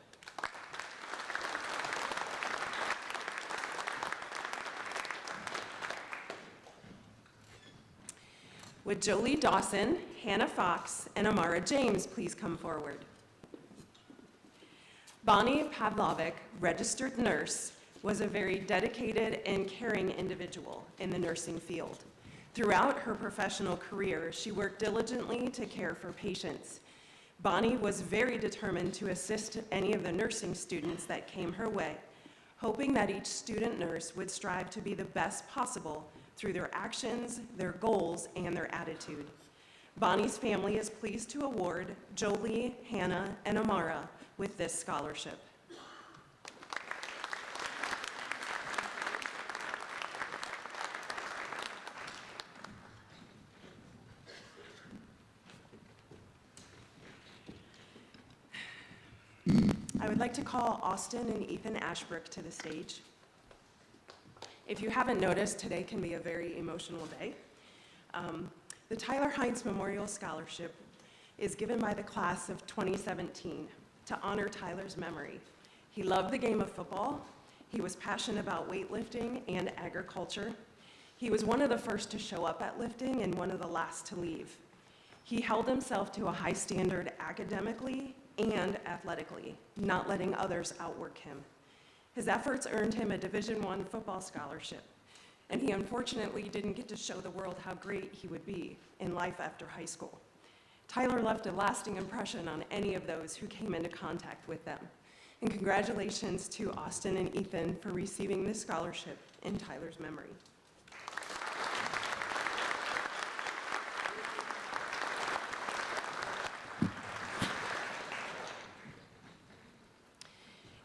Would Jolie Dawson, Hannah Fox, and Amara James please come forward? Bonnie Pavlovic, registered nurse, was a very dedicated and caring individual in the nursing field. Throughout her professional career, she worked diligently to care for patients. Bonnie was very determined to assist any of the nursing students that came her way, hoping that each student nurse would strive to be the best possible through their actions, their goals, and their attitude. Bonnie's family is pleased to award Jolie, Hannah, and Amara with this scholarship. I would like to call Austin and Ethan Ashbrook to the stage. If you haven't noticed, today can be a very emotional day. The Tyler Hines Memorial Scholarship is given by the class of 2017 to honor Tyler's memory. He loved the game of football. He was passionate about weightlifting and agriculture. He was one of the first to show up at lifting and one of the last to leave. He held himself to a high standard academically and athletically, not letting others outwork him. His efforts earned him a Division I football scholarship, and he unfortunately didn't get to show the world how great he would be in life after high school. Tyler left a lasting impression on any of those who came into contact with them. And congratulations to Austin and Ethan for receiving this scholarship in Tyler's memory.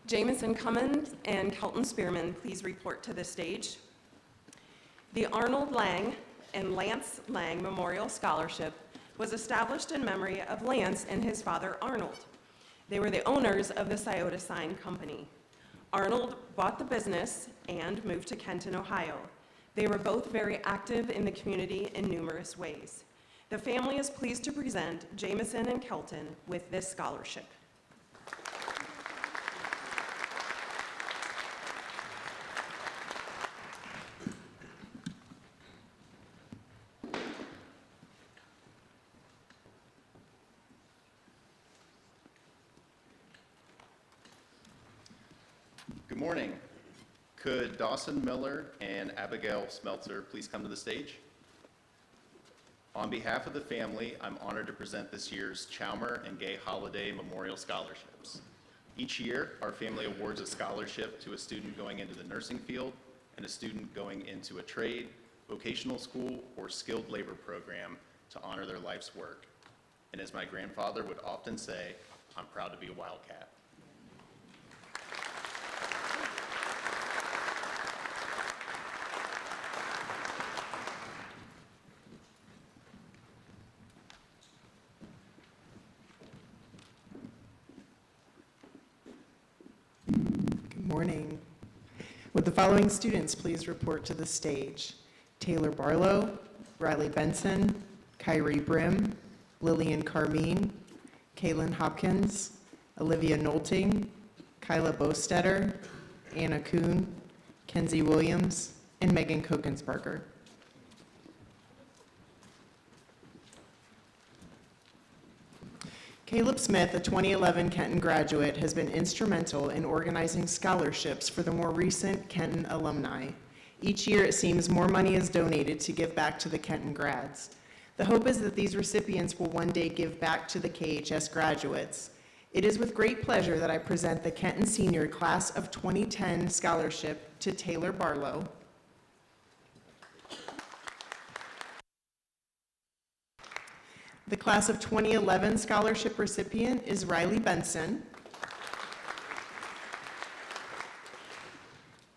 Jamison Cummins and Kelton Spearman, please report to the stage. The Arnold Lang and Lance Lang Memorial Scholarship was established in memory of Lance and his father Arnold. They were the owners of the Scioto Sign Company. Arnold bought the business and moved to Kenton, Ohio. They were both very active in the community in numerous ways. The family is pleased to present Jamison and Kelton with this scholarship. Good morning. Could Dawson Miller and Abigail Smeltzer please come to the stage? On behalf of the family, I'm honored to present this year's Chalmer and Gay Holiday Memorial Scholarships. Each year, our family awards a scholarship to a student going into the nursing field and a student going into a trade, vocational school, or skilled labor program to honor their life's work. And as my grandfather would often say, I'm proud to be a Wildcat. Morning. Would the following students please report to the stage? Taylor Barlow, Riley Benson, Kyrie Brim, Lillian Carmine, Kaylin Hopkins, Olivia Nolting, Kyla Bostetter, Anna Kuhn, Kenzie Williams, and Megan Kokensberger. Caleb Smith, a 2011 Kenton graduate, has been instrumental in organizing scholarships for the more recent Kenton alumni. Each year, it seems more money is donated to give back to the Kenton grads. The hope is that these recipients will one day give back to the KHS graduates. It is with great pleasure that I present the Kenton Senior Class of 2010 Scholarship to Taylor Barlow. The Class of 2011 Scholarship recipient is Riley Benson.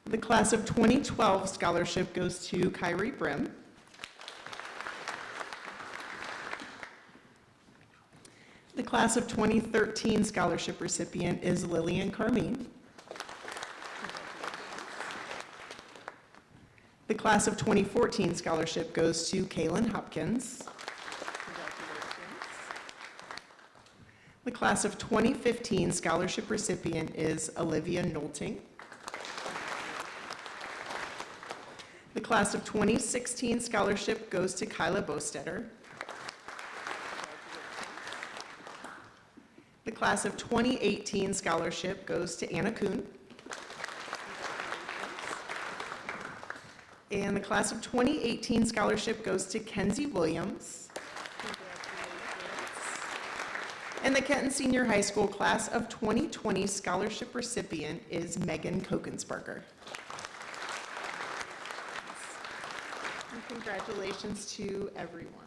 The Class of 2012 Scholarship goes to Kyrie Brim. The Class of 2013 Scholarship recipient is Lillian Carmine. The Class of 2014 Scholarship goes to Kaylin Hopkins. The Class of 2015 Scholarship recipient is Olivia Nolting. The Class of 2016 Scholarship goes to Kyla Bostetter. The Class of 2018 Scholarship goes to Anna Kuhn. And the Class of 2018 Scholarship goes to Kenzie Williams. And the Kenton Senior High School Class of 2020 Scholarship recipient is Megan Kokensparker. And congratulations to everyone.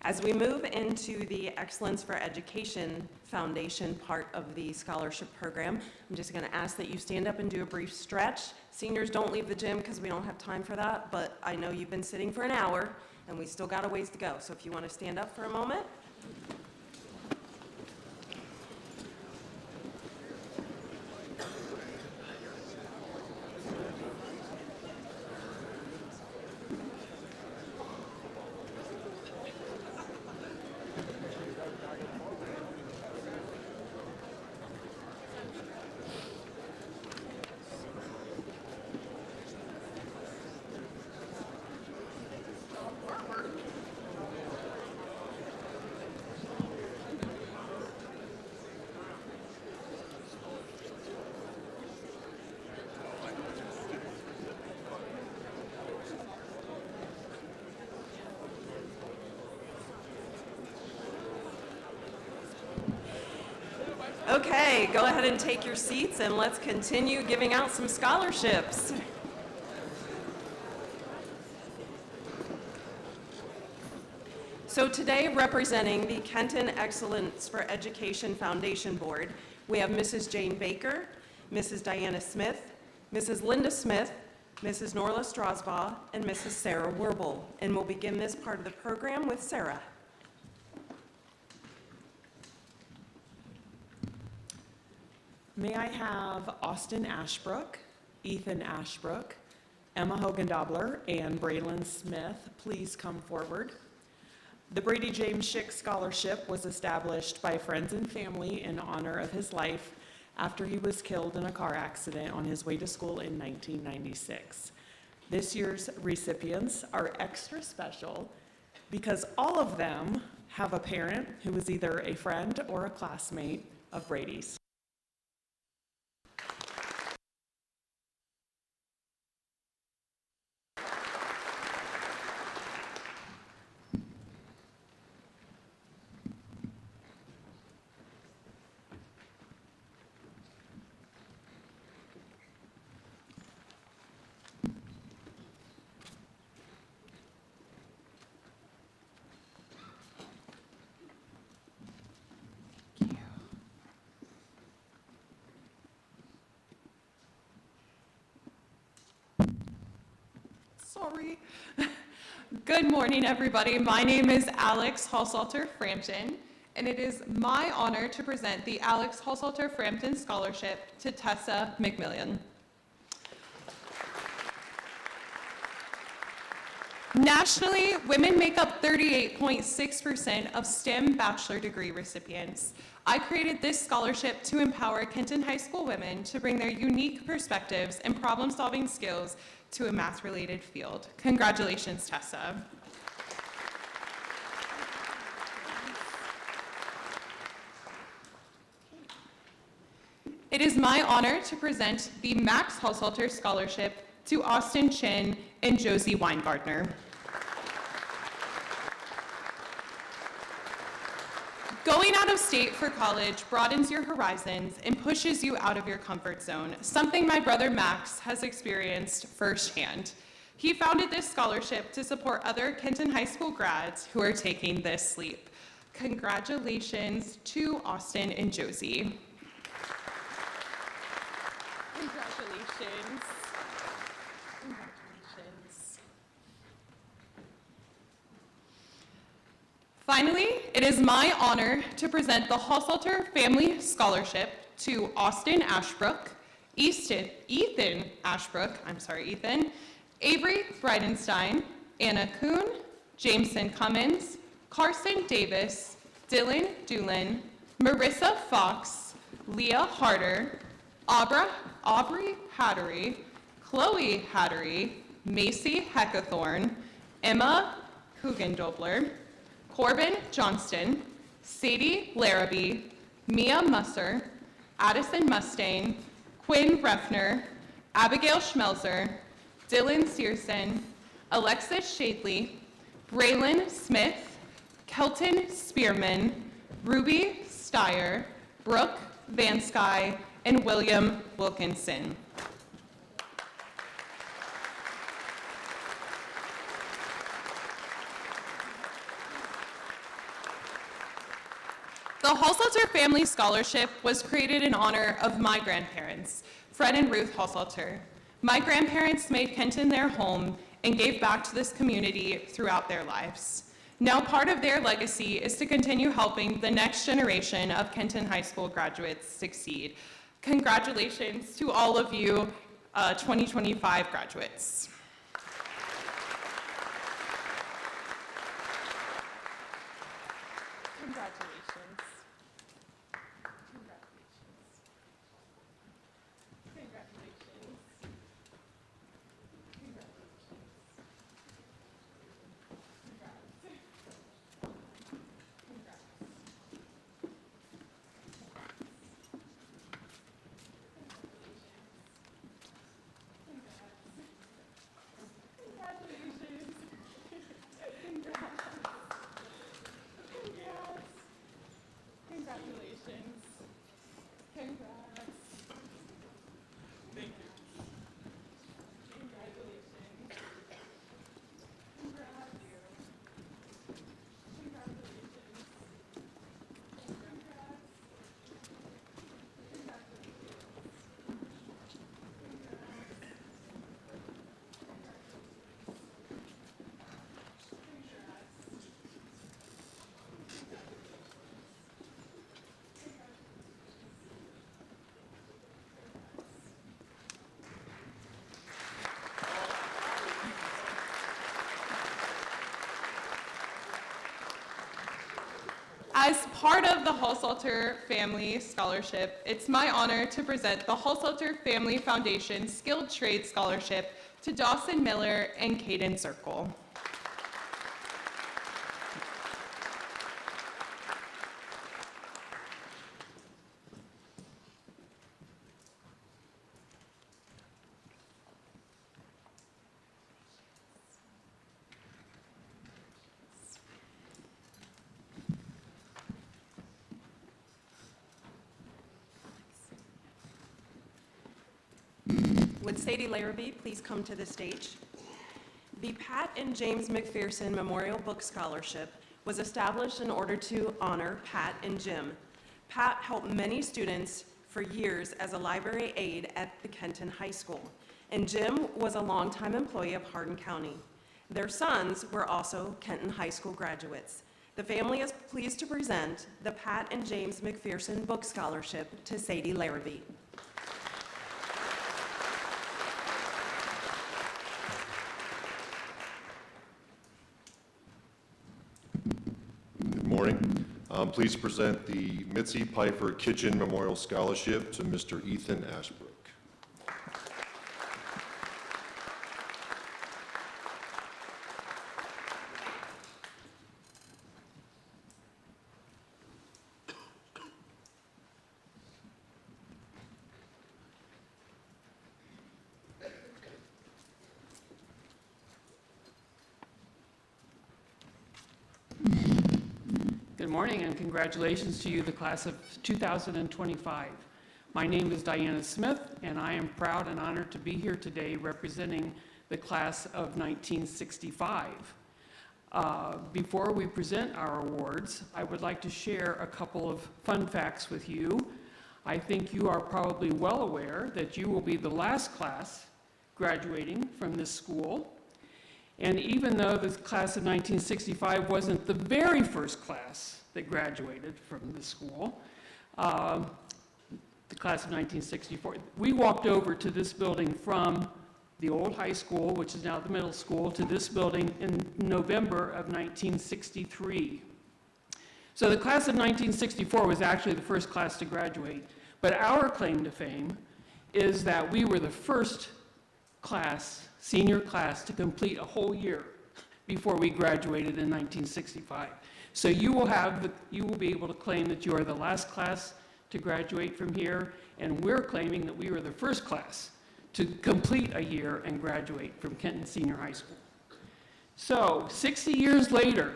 As we move into the Excellence for Education Foundation part of the scholarship program, I'm just going to ask that you stand up and do a brief stretch. Seniors, don't leave the gym because we don't have time for that, but I know you've been sitting for an hour and we still got a ways to go. So if you want to stand up for a moment. Okay, go ahead and take your seats and let's continue giving out some scholarships. So today, representing the Kenton Excellence for Education Foundation Board, we have Mrs. Jane Baker, Mrs. Diana Smith, Mrs. Linda Smith, Mrs. Norla Strasbaugh, and Mrs. Sarah Werble. And we'll begin this part of the program with Sarah. May I have Austin Ashbrook, Ethan Ashbrook, Emma Hogendobler, and Braylon Smith please come forward? The Brady James Schick Scholarship was established by friends and family in honor of his life after he was killed in a car accident on his way to school in 1996. This year's recipients are extra special because all of them have a parent who was either a friend or a classmate of Brady's. Sorry. Good morning, everybody. My name is Alex Hallsalter Frampton, and it is my honor to present the Alex Hallsalter Frampton Scholarship to Tessa McMillian. Nationally, women make up 38.6% of STEM bachelor degree recipients. I created this scholarship to empower Kenton High School women to bring their unique perspectives and problem-solving skills to a math-related field. Congratulations, Tessa. It is my honor to present the Max Haushalter Scholarship to Austin Chin and Josie Weingardner. Going out of state for college broadens your horizons and pushes you out of your comfort zone, something my brother Max has experienced firsthand. He founded this scholarship to support other Kenton High School grads who are taking this leap. Congratulations to Austin and Josie. Congratulations. Congratulations. Finally, it is my honor to present the Haushalter Family Scholarship to Austin Ashbrook, Ethan Ashbrook, Avery Bridenstine, Anna Kuhn, Jameson Cummins, Carson Davis, Dylan Doolin, Marissa Fox, Leah Harder, Aubrey Hattery, Chloe Hattery, Macy Heckathorn, Emma Hugendobler, Corbin Johnston, Sadie Larrabee, Mia Musser, Addison Mustaine, Quinn Refner, Abigail Schmelzer, Dylan Searson, Alexis Shadley, Braylon Smith, Kelton Spearman, Ruby Steyer, Brooke Van Sky, and William Wilkinson. The Haushalter Family Scholarship was created in honor of my grandparents, Fred and Ruth Haushalter. My grandparents made Kenton their home and gave back to this community throughout their lives. Now part of their legacy is to continue helping the next generation of Kenton High School graduates succeed. Congratulations to all of you 2025 graduates. Congratulations. As part of the Haushalter Family Scholarship, it's my honor to present the Haushalter Family Foundation Skilled Trade Scholarship to Dawson Miller and Caden Circle. Would Sadie Larrabee please come to the stage? The Pat and James McPherson Memorial Book Scholarship was established in order to honor Pat and Jim. Pat helped many students for years as a library aide at the Kenton High School, and Jim was a longtime employee of Hardin County. Their sons were also Kenton High School graduates. The family is pleased to present the Pat and James McPherson Book Scholarship to Sadie Larrabee. Please present the Mitzi Piper Kitchen Memorial Scholarship to Mr. Ethan Ashbrook. Good morning and congratulations to you, the class of 2025. My name is Diana Smith and I am proud and honored to be here today representing the class of 1965. Before we present our awards, I would like to share a couple of fun facts with you. I think you are probably well aware that you will be the last class graduating from this school. And even though the class of 1965 wasn't the very first class that graduated from the school, the class of 1964, we walked over to this building from the old high school, which is now the middle school, to this building in November of 1963. So the class of 1964 was actually the first class to graduate, but our claim to fame is that we were the first class, senior class, to complete a whole year before we graduated in 1965. So you will be able to claim that you are the last class to graduate from here, and we're claiming that we were the first class to complete a year and graduate from Kenton Senior High School. So 60 years later,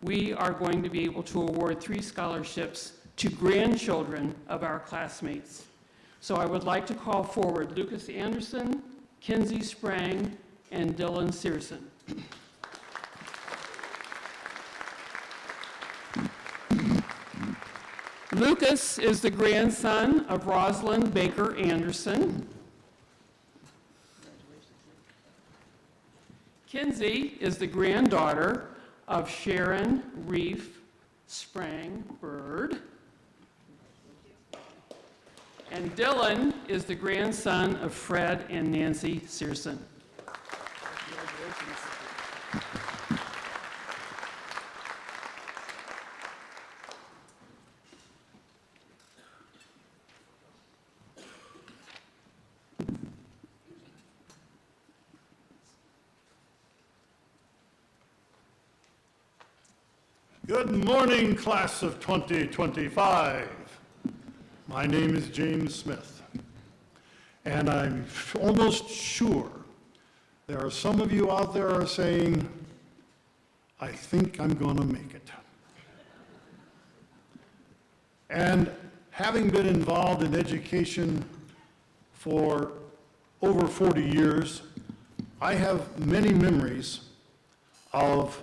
we are going to be able to award 3 scholarships to grandchildren of our classmates. So I would like to call forward Lucas Anderson, Kinsey Sprang, and Dylan Searson. Lucas is the grandson of Rosalind Baker Anderson. Kinsey is the granddaughter of Sharon Reef Sprang Bird. And Dylan is the grandson of Fred and Nancy Searson. Good morning, class of 2025. My name is James Smith, and I'm almost sure there are some of you out there are saying, I think I'm going to make it. And having been involved in education for over 40 years, I have many memories of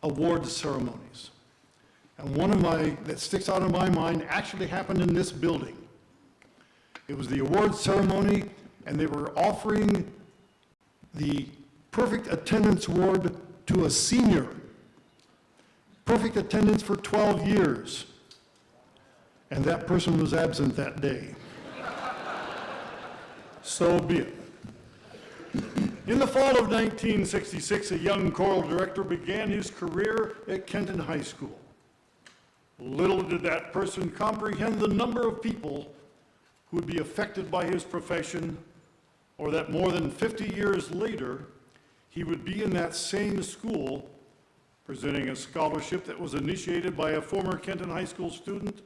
award ceremonies. And one of that sticks out in my mind actually happened in this building. It was the award ceremony, and they were offering the Perfect Attendance Award to a senior. Perfect attendance for 12 years. And that person was absent that day. So be it. In the fall of 1966, a young choral director began his career at Kenton High School. Little did that person comprehend the number of people who would be affected by his profession, or that more than 50 years later, he would be in that same school presenting a scholarship that was initiated by a former Kenton High School student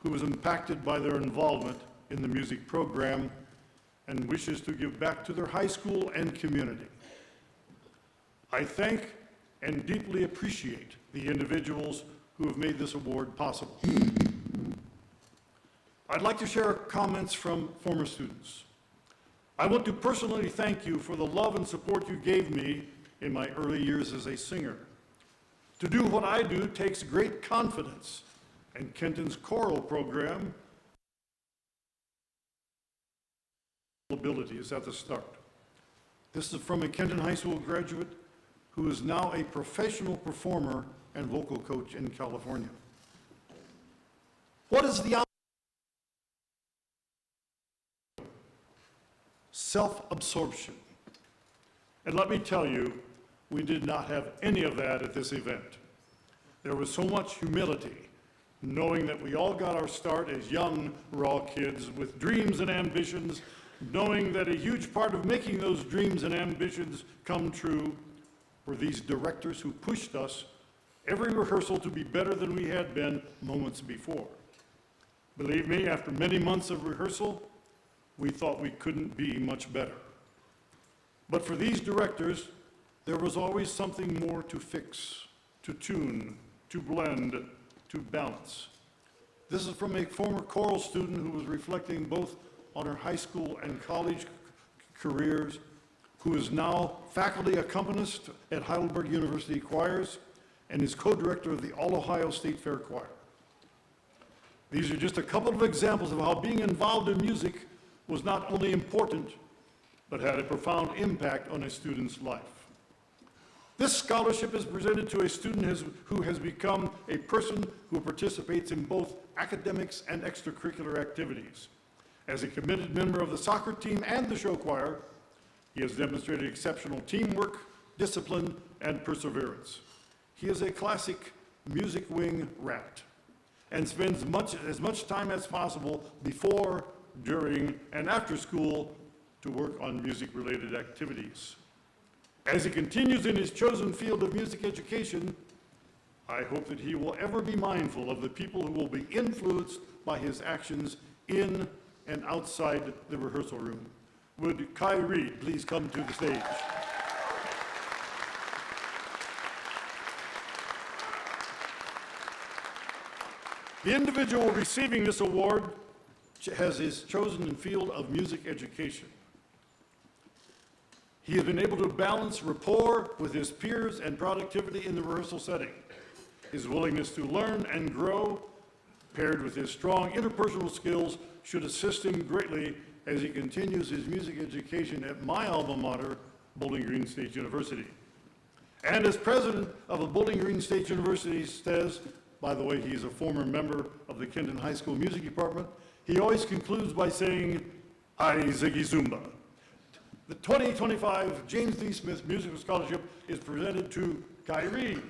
who was impacted by their involvement in the music program and wishes to give back to their high school and community. I thank and deeply appreciate the individuals who have made this award possible. I'd like to share comments from former students. I want to personally thank you for the love and support you gave me in my early years as a singer. To do what I do takes great confidence, and Kenton's choral program ability is at the start. This is from a Kenton High School graduate who is now a professional performer and vocal coach in California. What is the self-absorption? And let me tell you, we did not have any of that at this event. There was so much humility, knowing that we all got our start as young, raw kids with dreams and ambitions, knowing that a huge part of making those dreams and ambitions come true were these directors who pushed us every rehearsal to be better than we had been moments before. Believe me, after many months of rehearsal, we thought we couldn't be much better. But for these directors, there was always something more to fix, to tune, to blend, to balance. This is from a former choral student who was reflecting both on her high school and college careers, who is now faculty accompanist at Heidelberg University Choirs and is co-director of the All-Ohio State Fair Choir. These are just a couple of examples of how being involved in music was not only important, but had a profound impact on a student's life. This scholarship is presented to a student who has become a person who participates in both academics and extracurricular activities. As a committed member of the soccer team and the show choir, he has demonstrated exceptional teamwork, discipline, and perseverance. He is a classic music wing rat and spends as much time as possible before, during, and after school to work on music-related activities. As he continues in his chosen field of music education, I hope that he will ever be mindful of the people who will be influenced by his actions in and outside the rehearsal room. Would Kai Reed please come to the stage? The individual receiving this award has his chosen field of music education. He has been able to balance rapport with his peers and productivity in the rehearsal setting. His willingness to learn and grow, paired with his strong interpersonal skills, should assist him greatly as he continues his music education at my alma mater, Bowling Green State University. And as president of the Bowling Green State University says, by the way, he is a former member of the Kenton High School Music Department, he always concludes by saying, "I Ziggy Zumba." The 2025 James D. Smith Musical Scholarship is presented to Kai Reed.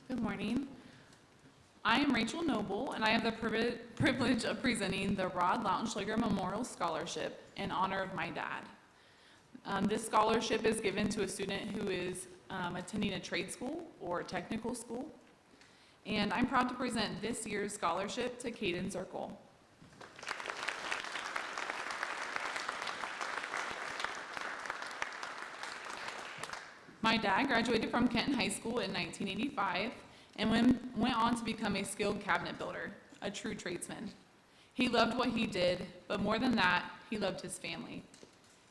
Good morning. I am Rachel Noble, and I have the privilege of presenting the Rod Lautenschlager Memorial Scholarship in honor of my dad. This scholarship is given to a student who is attending a trade school or technical school, and I'm proud to present this year's scholarship to Caden Zirkle. My dad graduated from Kenton High School in 1985 and went on to become a skilled cabinet builder, a true tradesman. He loved what he did, but more than that, he loved his family.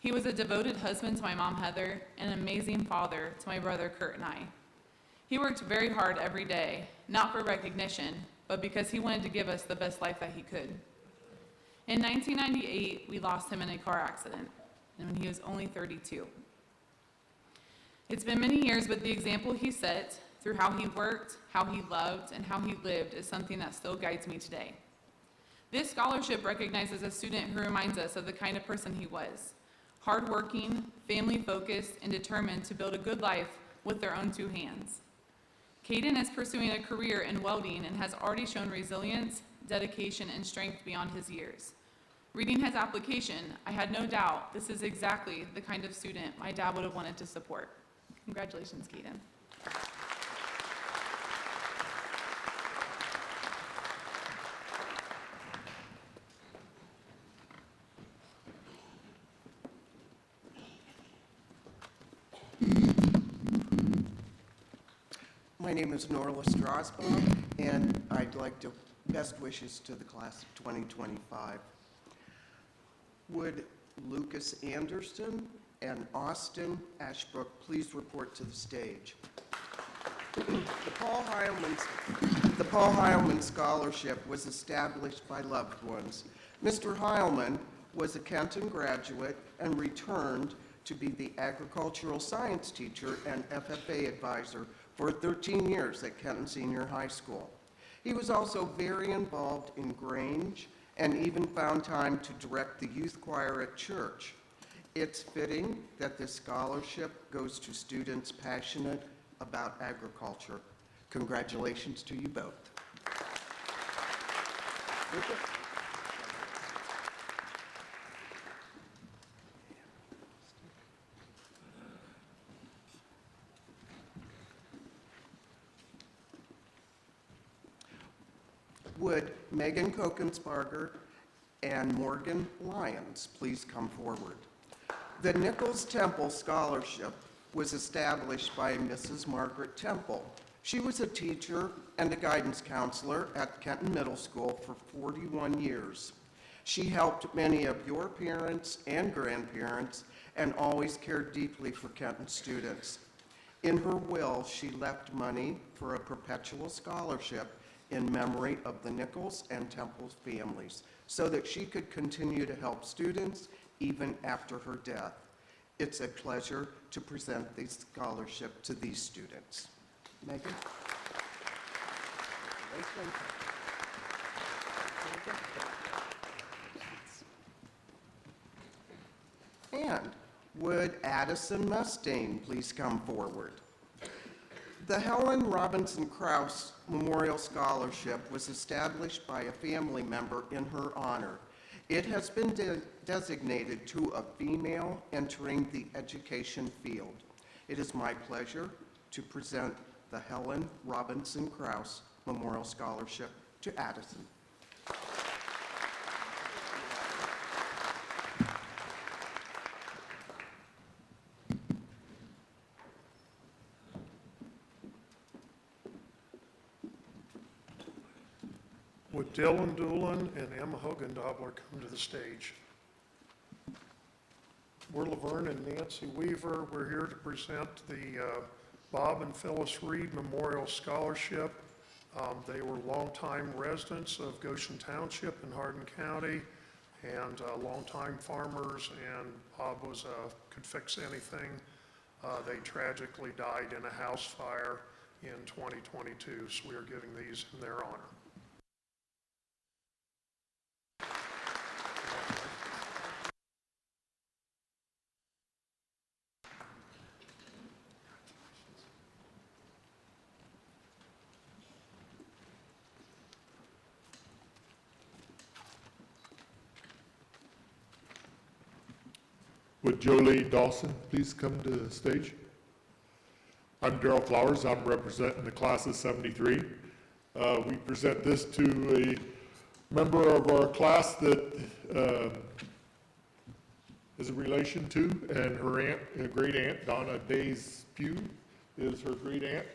He was a devoted husband to my mom, Heather, and an amazing father to my brother, Kurt, and I. He worked very hard every day, not for recognition, but because he wanted to give us the best life that he could. In 1998, we lost him in a car accident, and when he was only 32. It's been many years, but the example he set through how he worked, how he loved, and how he lived is something that still guides me today. This scholarship recognizes a student who reminds us of the kind of person he was: hardworking, family-focused, and determined to build a good life with their own two hands. Caden is pursuing a career in welding and has already shown resilience, dedication, and strength beyond his years. Reading his application, I had no doubt this is exactly the kind of student my dad would have wanted to support. Congratulations, Caden. My name is Norla Strasbaum, and I'd like to best wishes to the class of 2025. Would Lucas Anderson and Austin Ashbrook please report to the stage? The Paul Heilman Scholarship was established by loved ones. Mr. Heilman was a Kenton graduate and returned to be the agricultural science teacher and FFA advisor for 13 years at Kenton Senior High School. He was also very involved in Grange and even found time to direct the youth choir at church. It's fitting that this scholarship goes to students passionate about agriculture. Congratulations to you both. Would Megan Kokensparger and Morgan Lyons please come forward? The Nichols Temple Scholarship was established by Mrs. Margaret Temple. She was a teacher and a guidance counselor at Kenton Middle School for 41 years. She helped many of your parents and grandparents and always cared deeply for Kenton students. In her will, she left money for a perpetual scholarship in memory of the Nichols and Temple families so that she could continue to help students even after her death. It's a pleasure to present this scholarship to these students. Megan? And would Addison Mustaine please come forward? The Helen Robinson Krause Memorial Scholarship was established by a family member in her honor. It has been designated to a female entering the education field. It is my pleasure to present the Helen Robinson Krause Memorial Scholarship to Addison. Would Dylan Doolin and Emma Hogendobler come to the stage? We're Laverne and Nancy Weaver. We're here to present the Bob and Phyllis Reed Memorial Scholarship. They were longtime residents of Goshen Township in Hardin County and longtime farmers, and Bob could fix anything. They tragically died in a house fire in 2022, so we are giving these in their honor. Would Jolie Dawson please come to the stage? I'm Darrell Flowers. I'm representing the class of 73. We present this to a member of our class that is a relation to, and her aunt, great aunt, Donna Days Pugh, is her great aunt.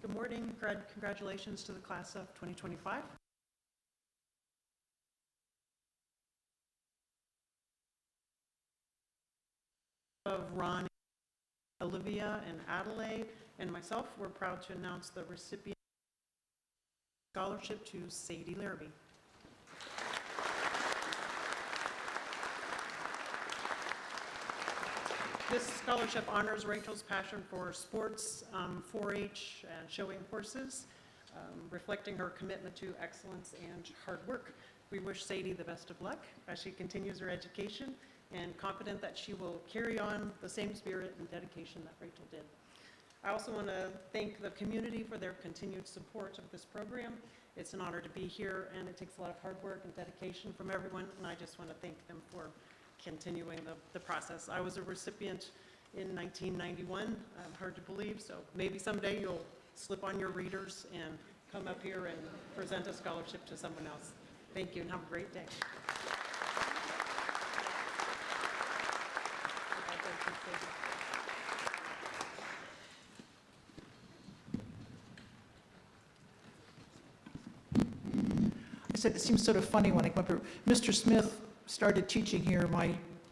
Good morning. Congratulations to the class of 2025. Of Ron, Olivia, and Adelaide, and myself, we're proud to announce the recipient scholarship to Sadie Larrabee. This scholarship honors Rachel's passion for sports, 4-H, and showing horses, reflecting her commitment to excellence and hard work. We wish Sadie the best of luck as she continues her education, and confident that she will carry on the same spirit and dedication that Rachel did. I also want to thank the community for their continued support of this program. It's an honor to be here, and it takes a lot of hard work and dedication from everyone, and I just want to thank them for continuing the process. I was a recipient in 1991, hard to believe, so maybe someday you'll slip on your readers and come up here and present a scholarship to someone else. Thank you and have a great day. I said, it seems sort of funny when I come up here. Mr. Smith started teaching here my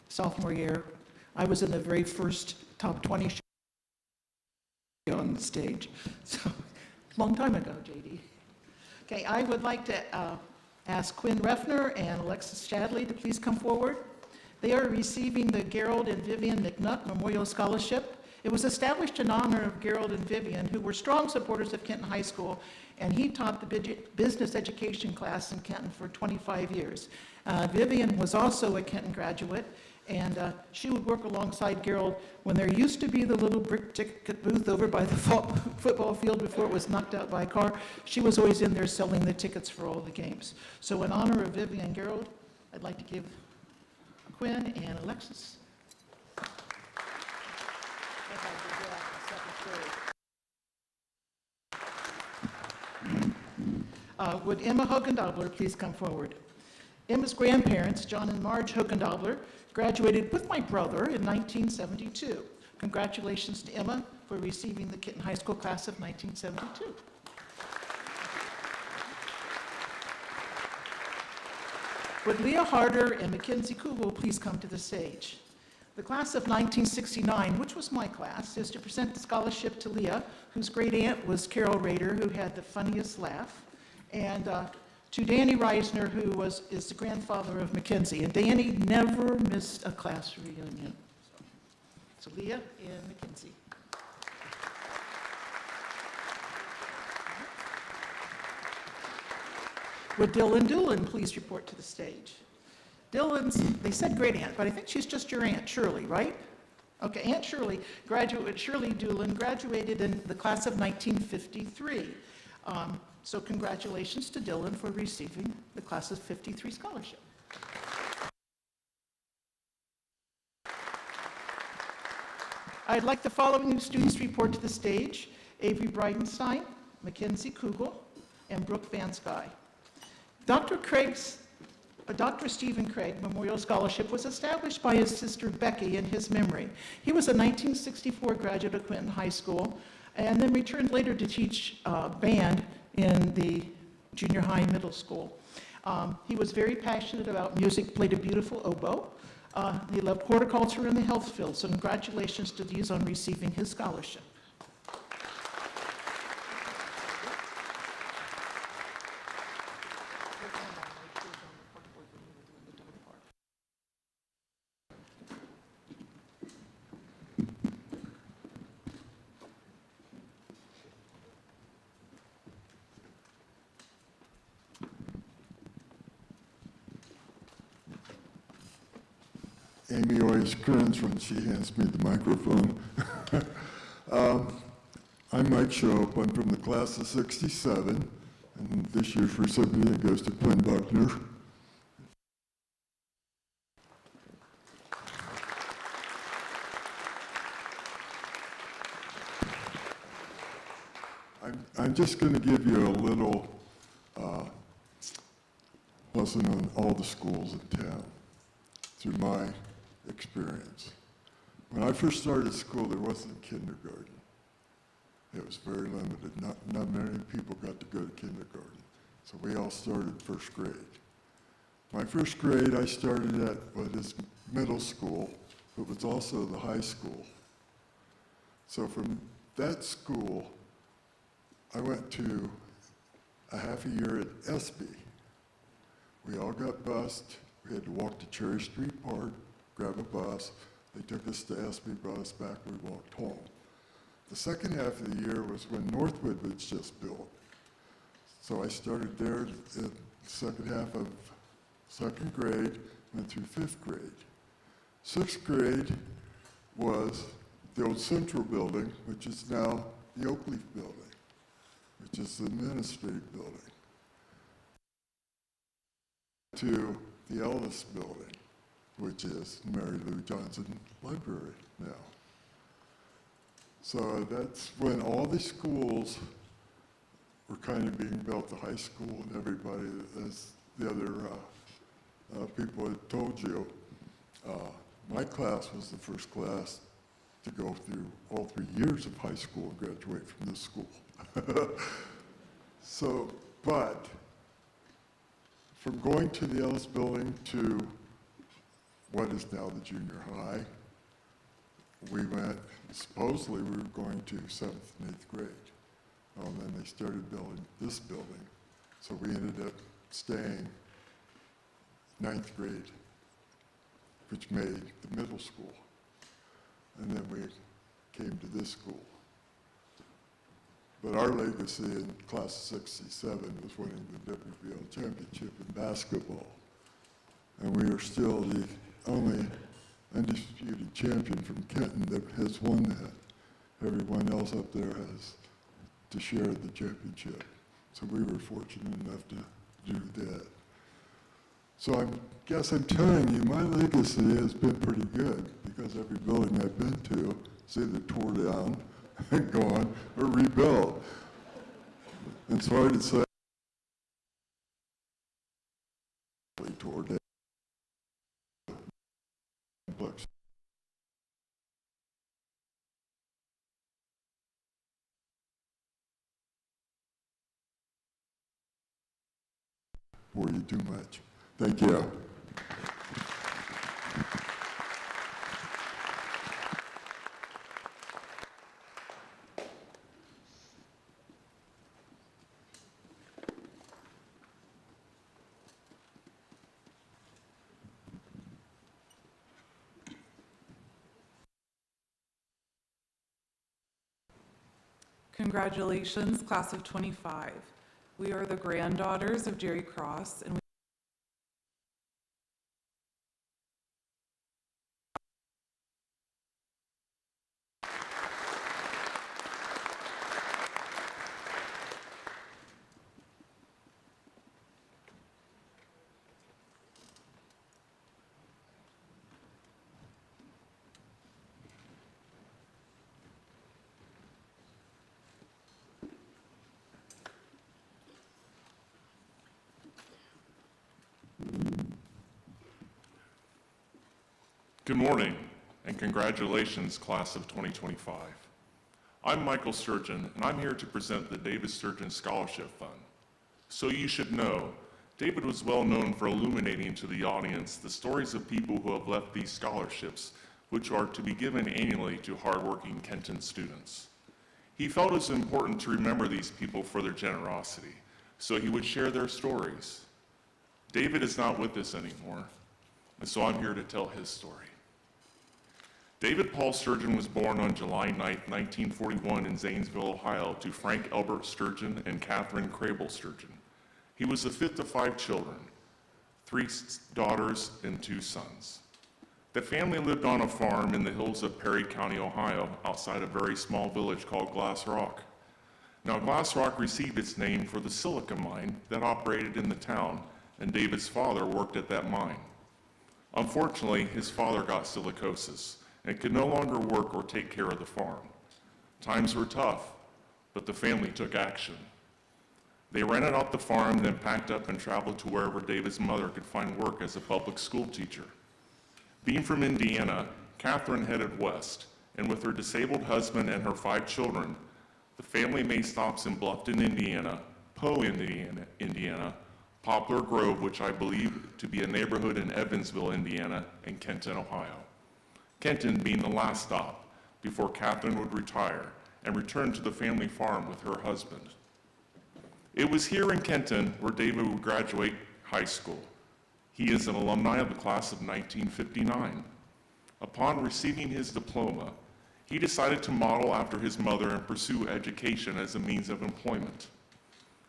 sophomore year, I was in the very first top 20 show on the stage. So, long time ago, JD. Okay, I would like to ask Quinn Refner and Alexis Shadley to please come forward. They are receiving the Gerald and Vivian McNutt Memorial Scholarship. It was established in honor of Gerald and Vivian, who were strong supporters of Kenton High School, and he taught the business education class in Kenton for 25 years. Vivian was also a Kenton graduate, and she would work alongside Gerald when there used to be the little brick ticket booth over by the football field before it was knocked out by a car. She was always in there selling the tickets for all the games. So in honor of Vivian and Gerald, I'd like to give Quinn and Alexis. Would Emma Hogendobler please come forward? Emma's grandparents, John and Marge Hogendobler, graduated with my brother in 1972. Congratulations to Emma for receiving the Kenton High School class of 1972. Would Leah Harder and Mackenzie Kugel please come to the stage? The class of 1969, which was my class, is to present the scholarship to Leah, whose great aunt was Carol Rader, who had the funniest laugh, and to Danny Reisner, who is the grandfather of Mackenzie. And Danny never missed a class reunion. So Leah and Mackenzie. Would Dylan Doolin please report to the stage? Dylan's, they said great aunt, but I think she's just your Aunt Shirley, right? Okay, Aunt Shirley, Shirley Doolin graduated in the class of 1953. So congratulations to Dylan for receiving the class of 53 scholarship. I'd like the following students to report to the stage: Avery Bridenstine, Mackenzie Kugel, and Brooke Van Sky. Dr. Stephen Craig Memorial Scholarship was established by his sister Becky in his memory. He was a 1964 graduate of Quinton High School and then returned later to teach band in the junior high and middle school. He was very passionate about music, played a beautiful oboe. He loved horticulture and the health field, so congratulations to these on receiving his scholarship. Amy always grins when she hands me the microphone. I'm Mike Shope. I'm from the class of 67, and this year's recipient goes to Quinn Buckner. I'm just going to give you a little lesson on all the schools in town through my experience. When I first started school, there wasn't kindergarten. It was very limited. Not many people got to go to kindergarten. So we all started first grade. My first grade, I started at what is middle school, but was also the high school. So from that school, I went to a half a year at SB. We all got bused. We had to walk to Cherry Street Park, grab a bus. They took us to SB, brought us back, we walked home. The second half of the year was when Northwood was just built. So I started there in the second half of second grade, went through fifth grade. Sixth grade was the old Central Building, which is now the Oakleaf Building, which is the administrative building, to the Ellis Building, which is Mary Lou Johnson Library now. So that's when all the schools were kind of being built, the high school and everybody, as the other people had told you. My class was the first class to go through all 3 years of high school and graduate from this school. So, but from going to the Ellis Building to what is now the junior high, supposedly we were going to 7th and 8th grade. Well, then they started building this building, so we ended up staying 9th grade, which made the middle school. And then we came to this school. But our legacy in class of 67 was winning the WBL championship in basketball. And we are still the only undisputed champion from Kenton that has won that. Everyone else up there has to share the championship. So we were fortunate enough to do that. So I guess I'm telling you, my legacy has been pretty good because every building I've been to is either tore down, gone, or rebuilt. And it's hard to say tore down. For you too much. Thank you. Congratulations, class of 25. We are the granddaughters of Jerry Cross, and Good morning, and congratulations, class of 2025. I'm Michael Sturgeon, and I'm here to present the David Sturgeon Scholarship Fund. So you should know, David was well known for illuminating to the audience the stories of people who have left these scholarships, which are to be given annually to hardworking Kenton students. He felt it was important to remember these people for their generosity, so he would share their stories. David is not with us anymore, and so I'm here to tell his story. David Paul Sturgeon was born on July 9, 1941 in Zanesville, Ohio, to Frank Albert Sturgeon and Catherine Crable Sturgeon. He was the fifth of 5 children, 3 daughters and 2 sons. The family lived on a farm in the hills of Perry County, Ohio, outside a very small village called Glass Rock. Now, Glass Rock received its name for the silica mine that operated in the town, and David's father worked at that mine. Unfortunately, his father got silicosis and could no longer work or take care of the farm. Times were tough, but the family took action. They rented out the farm, then packed up and traveled to wherever David's mother could find work as a public school teacher. Being from Indiana, Catherine headed west, and with her disabled husband and her 5 children, the family made stops in Bluffton, Indiana, Poe, Indiana, Poplar Grove, which I believe to be a neighborhood in Evansville, Indiana, and Kenton, Ohio. Kenton being the last stop before Catherine would retire and return to the family farm with her husband. It was here in Kenton where David would graduate high school. He is an alumni of the class of 1959. Upon receiving his diploma, he decided to model after his mother and pursue education as a means of employment.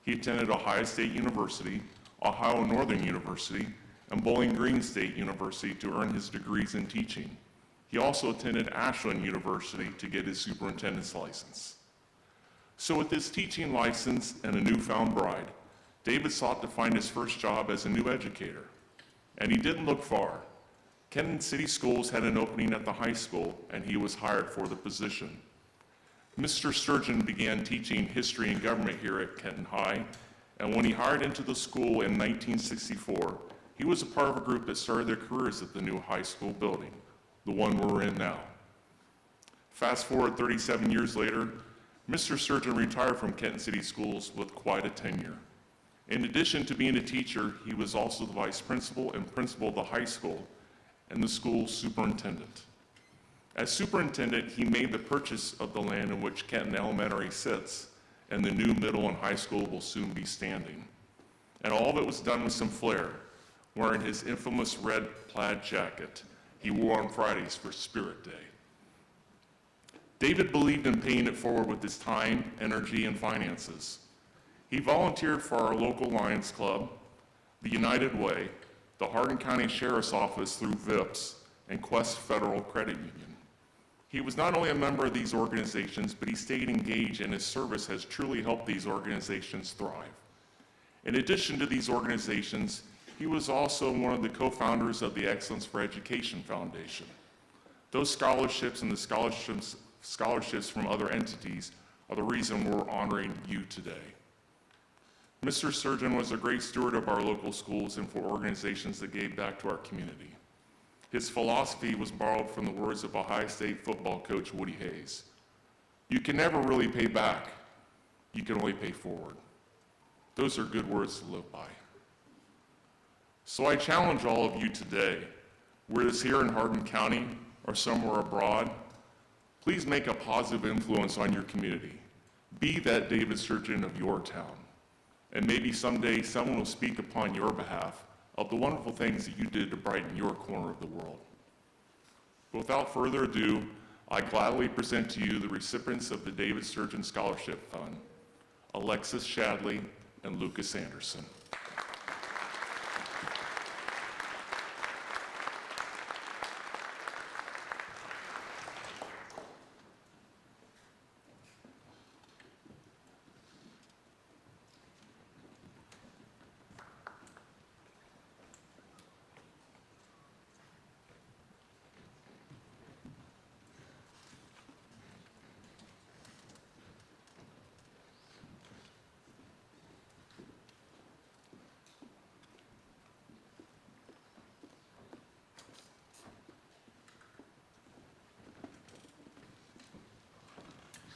He attended Ohio State University, Ohio Northern University, and Bowling Green State University to earn his degrees in teaching. He also attended Ashland University to get his superintendent's license. So with his teaching license and a newfound bride, David sought to find his first job as a new educator. And he didn't look far. Kenton City Schools had an opening at the high school, and he was hired for the position. Mr. Sturgeon began teaching history and government here at Kenton High, and when he hired into the school in 1964, he was a part of a group that started their careers at the new high school building, the one we're in now. Fast forward 37 years later, Mr. Sturgeon retired from Kenton City Schools with quite a tenure. In addition to being a teacher, he was also the vice principal and principal of the high school and the school superintendent. As superintendent, he made the purchase of the land in which Kenton Elementary sits, and the new middle and high school will soon be standing. And all of it was done with some flair, wearing his infamous red plaid jacket he wore on Fridays for Spirit Day. David believed in paying it forward with his time, energy, and finances. He volunteered for our local Lions Club, the United Way, the Hardin County Sheriff's Office through VIPS, and Quest Federal Credit Union. He was not only a member of these organizations, but he stayed engaged, and his service has truly helped these organizations thrive. In addition to these organizations, he was also one of the co-founders of the Excellence for Education Foundation. Those scholarships and the scholarships from other entities are the reason we're honoring you today. Mr. Surgeon was a great steward of our local schools and for organizations that gave back to our community. His philosophy was borrowed from the words of Ohio State football coach Woody Hayes. You can never really pay back. You can only pay forward. Those are good words to live by. So I challenge all of you today, whether it's here in Hardin County or somewhere abroad, please make a positive influence on your community. Be that David Surgeon of your town. And maybe someday someone will speak upon your behalf of the wonderful things that you did to brighten your corner of the world. But without further ado, I gladly present to you the recipients of the David Surgeon Scholarship Fund, Alexis Shadley and Lucas Anderson.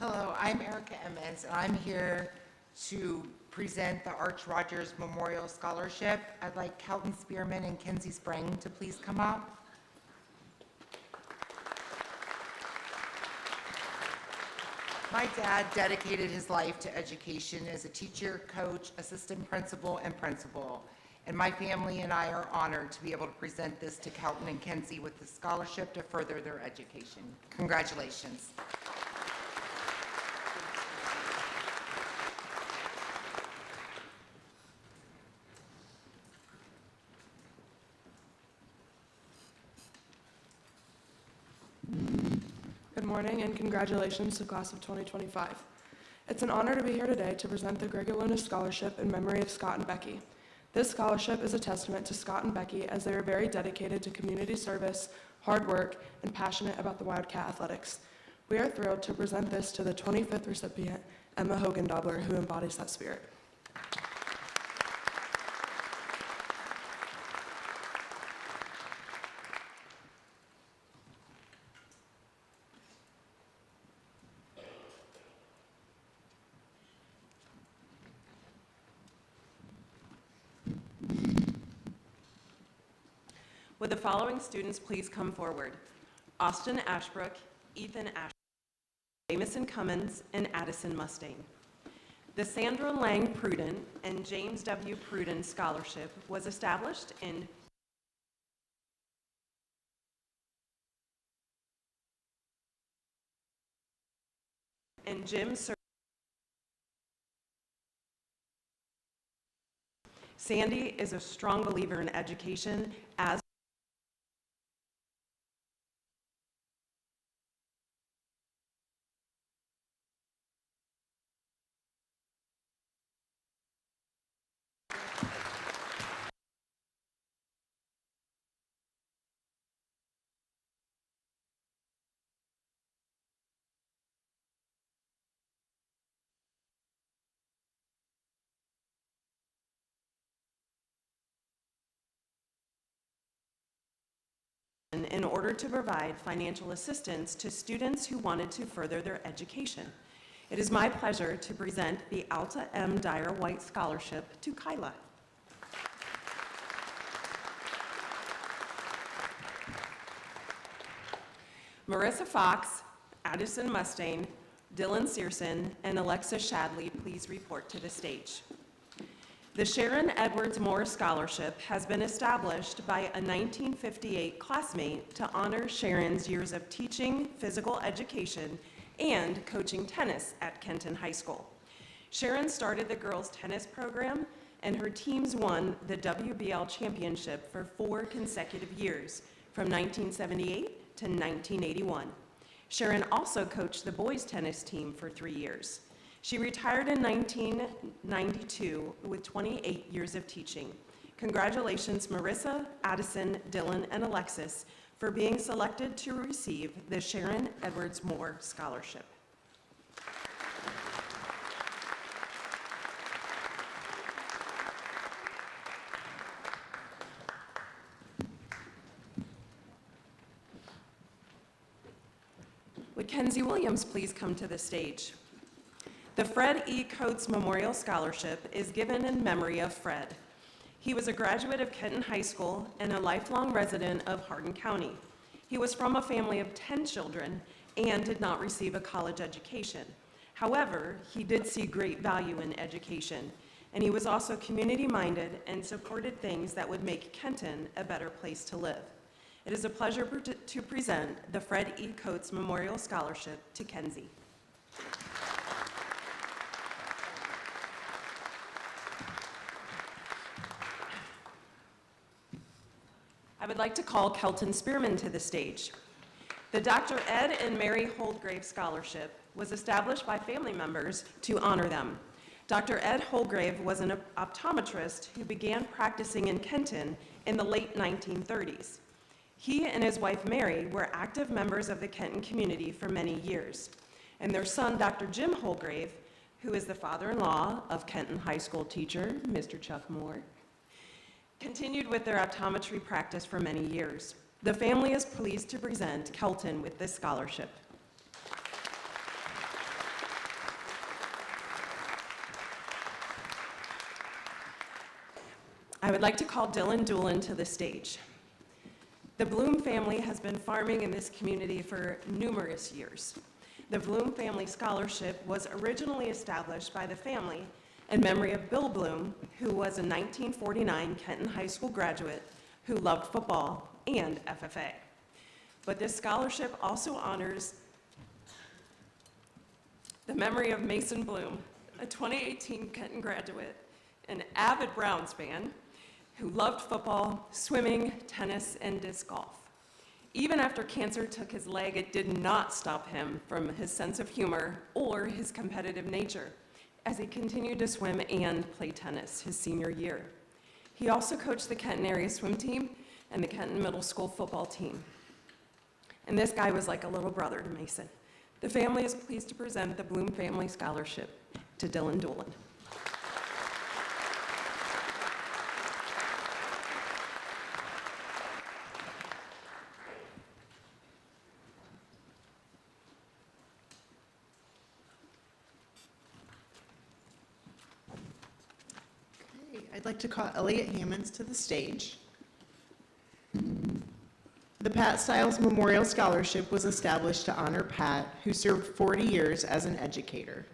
Hello, I'm Erica Emmons, and I'm here to present the Arch Rogers Memorial Scholarship. I'd like Kelton Spearman and Kenzie Sprang to please come up. My dad dedicated his life to education as a teacher, coach, assistant principal, and principal. And my family and I are honored to be able to present this to Kelton and Kenzie with the scholarship to further their education. Congratulations. Good morning and congratulations to class of 2025. It's an honor to be here today to present the Gregor Luna Scholarship in memory of Scott and Becky. This scholarship is a testament to Scott and Becky as they are very dedicated to community service, hard work, and passionate about the Wildcat athletics. We are thrilled to present this to the 25th recipient, Emma Hogendobler, who embodies that spirit. Would the following students please come forward? Austin Ashbrook, Ethan Ashbrook, Jamison Cummins, and Addison Mustaine. The Sandra Lang Pruden and James W. Pruden Scholarship was established in Jim Sandy is a strong believer in education, as in order to provide financial assistance to students who wanted to further their education. It is my pleasure to present the Alta M. Dyer White Scholarship to Kyla. Marissa Fox, Addison Mustaine, Dylan Searson, and Alexa Shadley please report to the stage. The Sharon Edwards Moore Scholarship has been established by a 1958 classmate to honor Sharon's years of teaching physical education and coaching tennis at Kenton High School. Sharon started the girls' tennis program, and her teams won the WBL championship for 4 consecutive years, from 1978 to 1981. Sharon also coached the boys' tennis team for 3 years. She retired in 1992 with 28 years of teaching. Congratulations, Marissa, Addison, Dylan, and Alexis, for being selected to receive the Sharon Edwards Moore Scholarship. Would Kenzie Williams please come to the stage? The Fred E. Coates Memorial Scholarship is given in memory of Fred. He was a graduate of Kenton High School and a lifelong resident of Hardin County. He was from a family of 10 children and did not receive a college education. However, he did see great value in education, and he was also community-minded and supported things that would make Kenton a better place to live. It is a pleasure to present the Fred E. Coates Memorial Scholarship to Kenzie. I would like to call Kelton Spearman to the stage. The Dr. Ed and Mary Holdgrave Scholarship was established by family members to honor them. Dr. Ed Holdgrave was an optometrist who began practicing in Kenton in the late 1930s. He and his wife Mary were active members of the Kenton community for many years. And their son, Dr. Jim Holdgrave, who is the father-in-law of Kenton High School teacher, Mr. Chuck Moore, continued with their optometry practice for many years. The family is pleased to present Kelton with this scholarship. I would like to call Dylan Doolin to the stage. The Bloom family has been farming in this community for numerous years. The Bloom Family Scholarship was originally established by the family in memory of Bill Bloom, who was a 1949 Kenton High School graduate who loved football and FFA. But this scholarship also honors the memory of Mason Bloom, a 2018 Kenton graduate, an avid Browns fan, who loved football, swimming, tennis, and disc golf. Even after cancer took his leg, it did not stop him from his sense of humor or his competitive nature, as he continued to swim and play tennis his senior year. He also coached the Kenton area swim team and the Kenton Middle School football team. And this guy was like a little brother to Mason. The family is pleased to present the Bloom Family Scholarship to Dylan Doolin. I'd like to call Elliot Hammonds to the stage. The Pat Stiles Memorial Scholarship was established to honor Pat, who served 40 years as an educator.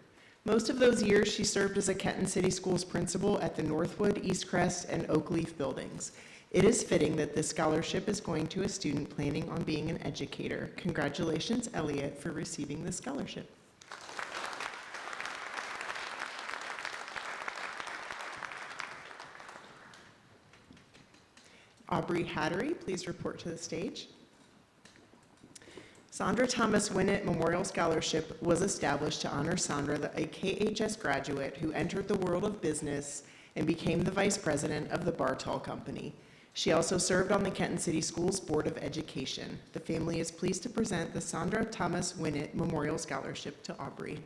Most of those years, she served as a Kenton City Schools principal at the Northwood, East Crest, and Oak Leaf buildings. It is fitting that this scholarship is going to a student planning on being an educator. Congratulations, Elliot, for receiving this scholarship. Aubrey Hattery, please report to the stage. Sandra Thomas Winnett Memorial Scholarship was established to honor Sandra, a KHS graduate who entered the world of business and became the vice president of the Bartol Company. She also served on the Kenton City Schools Board of Education. The family is pleased to present the Sandra Thomas Winnett Memorial Scholarship to Aubrey.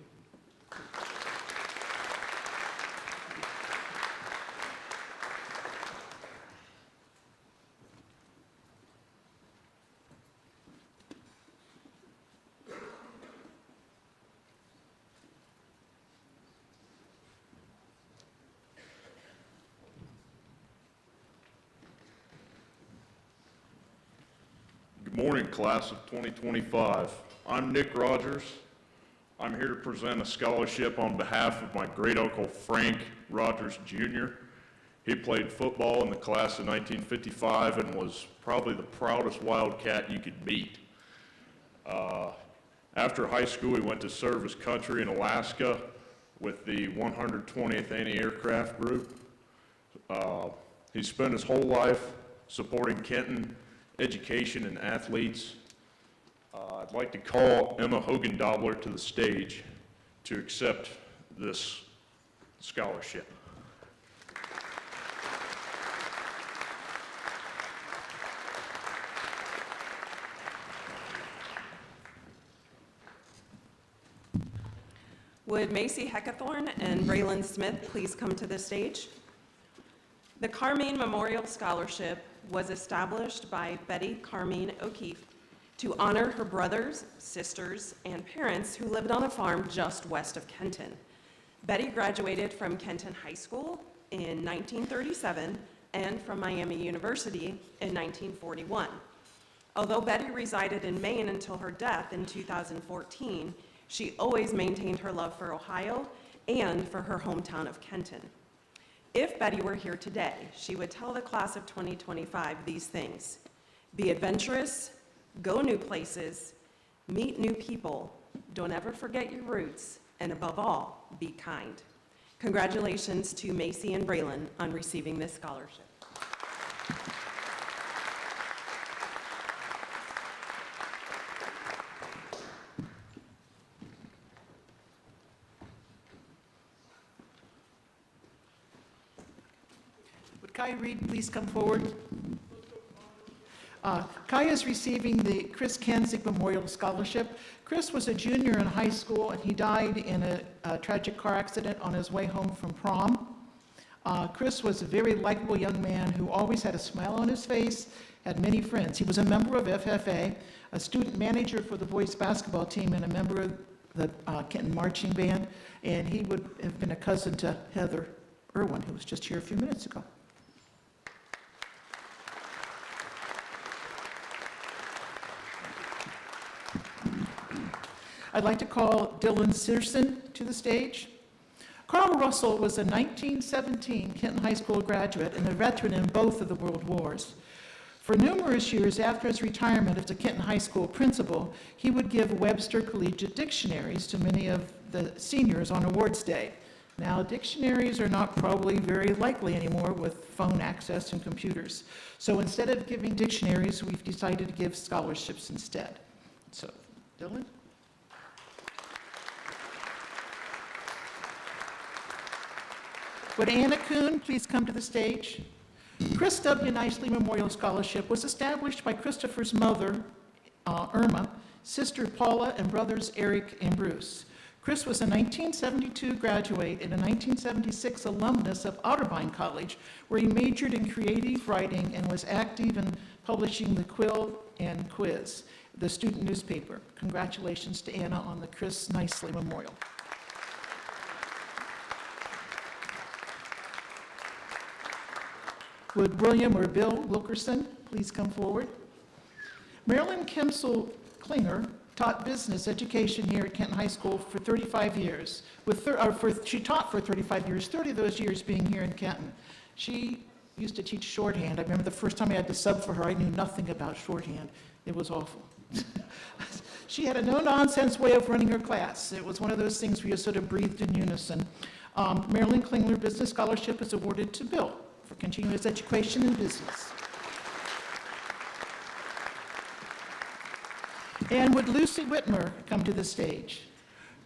Good morning, class of 2025. I'm Nick Rogers. I'm here to present a scholarship on behalf of my great uncle Frank Rogers Jr. He played football in the class of 1955 and was probably the proudest Wildcat you could meet. After high school, he went to serve his country in Alaska with the 120th Anti-Aircraft Group. He spent his whole life supporting Kenton education and athletes. I'd like to call Emma Hogan-Dobler to the stage to accept this scholarship. Would Macy Heckathorn and Braylon Smith please come to the stage? The Carmine Memorial Scholarship was established by Betty Carmine O'Keefe to honor her brothers, sisters, and parents who lived on a farm just west of Kenton. Betty graduated from Kenton High School in 1937 and from Miami University in 1941. Although Betty resided in Maine until her death in 2014, she always maintained her love for Ohio and for her hometown of Kenton. If Betty were here today, she would tell the class of 2025 these things: be adventurous, go new places, meet new people, don't ever forget your roots, and above all, be kind. Congratulations to Macy and Braylon on receiving this scholarship. Would Kai Reed please come forward? Kai is receiving the Chris Kanzig Memorial Scholarship. Chris was a junior in high school, and he died in a tragic car accident on his way home from prom. Chris was a very likable young man who always had a smile on his face, had many friends. He was a member of FFA, a student manager for the boys basketball team, and a member of the Kenton marching band, and he would have been a cousin to Heather Irwin, who was just here a few minutes ago. I'd like to call Dylan Searson to the stage. Carl Russell was a 1917 Kenton High School graduate and a veteran in both of the World Wars. For numerous years after his retirement as a Kenton High School principal, he would give Webster Collegiate dictionaries to many of the seniors on awards day. Now, dictionaries are not probably very likely anymore with phone access and computers. So instead of giving dictionaries, we've decided to give scholarships instead. So, Dylan? Would Anna Kuhn please come to the stage? Chris W. Nicely Memorial Scholarship was established by Christopher's mother, Irma, sister Paula, and brothers Eric and Bruce. Chris was a 1972 graduate and a 1976 alumnus of Otterbein College, where he majored in creative writing and was active in publishing the Quill and Quiz, the student newspaper. Congratulations to Anna on the Chris Nicely Memorial. Would William or Bill Wilkerson please come forward? Marilyn Kemsel Klinger taught business education here at Kenton High School for 35 years. She taught for 35 years, 30 of those years being here in Kenton. She used to teach shorthand. I remember the first time I had to sub for her, I knew nothing about shorthand. It was awful. She had a no-nonsense way of running her class. It was one of those things where you sort of breathed in unison. Marilyn Klingler Business Scholarship is awarded to Bill for continuous education in business. And would Lucy Whitmer come to the stage?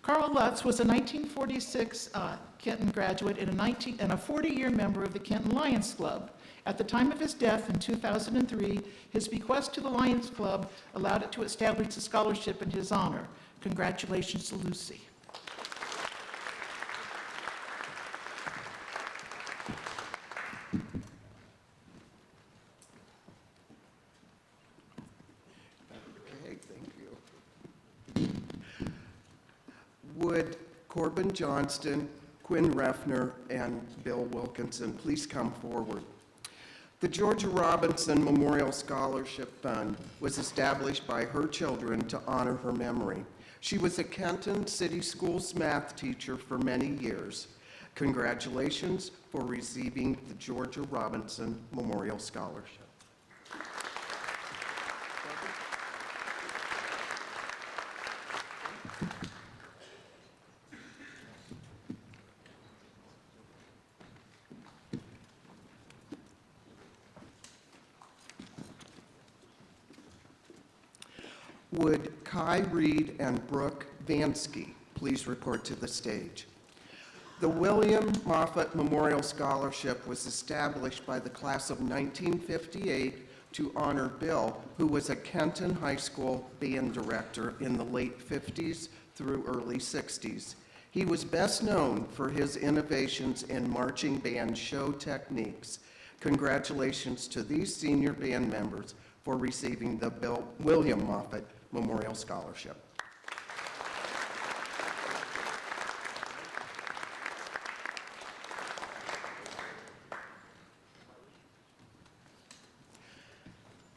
Carl Lutz was a 1946 Kenton graduate and a 40-year member of the Kenton Lions Club. At the time of his death in 2003, his bequest to the Lions Club allowed it to establish a scholarship in his honor. Congratulations to Lucy. Would Corbin Johnston, Quinn Refner, and Bill Wilkinson please come forward? The Georgia Robinson Memorial Scholarship Fund was established by her children to honor her memory. She was a Kenton City Schools math teacher for many years. Congratulations for receiving the Georgia Robinson Memorial Scholarship. Would Kai Reed and Brooke Vansky please report to the stage? The William Moffett Memorial Scholarship was established by the class of 1958 to honor Bill, who was a Kenton High School band director in the late 50s through early 60s. He was best known for his innovations in marching band show techniques. Congratulations to these senior band members for receiving the William Moffett Memorial Scholarship.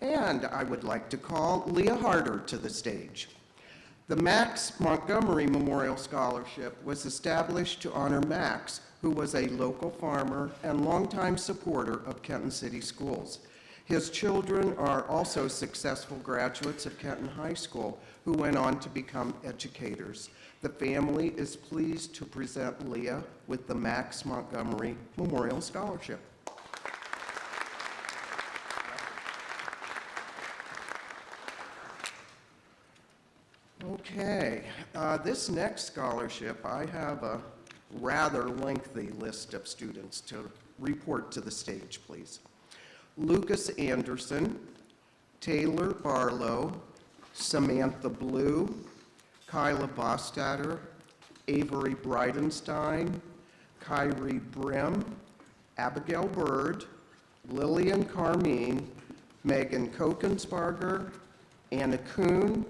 And I would like to call Leah Harder to the stage. The Max Montgomery Memorial Scholarship was established to honor Max, who was a local farmer and longtime supporter of Kenton City Schools. His children are also successful graduates of Kenton High School who went on to become educators. The family is pleased to present Leah with the Max Montgomery Memorial Scholarship. Okay, this next scholarship, I have a rather lengthy list of students to report to the stage, please. Lucas Anderson, Taylor Barlow, Samantha Blue, Kyla Bostatter, Avery Bridenstine, Kyrie Brim, Abigail Bird, Lillian Carmine, Megan Kokensparger, Anna Kuhn,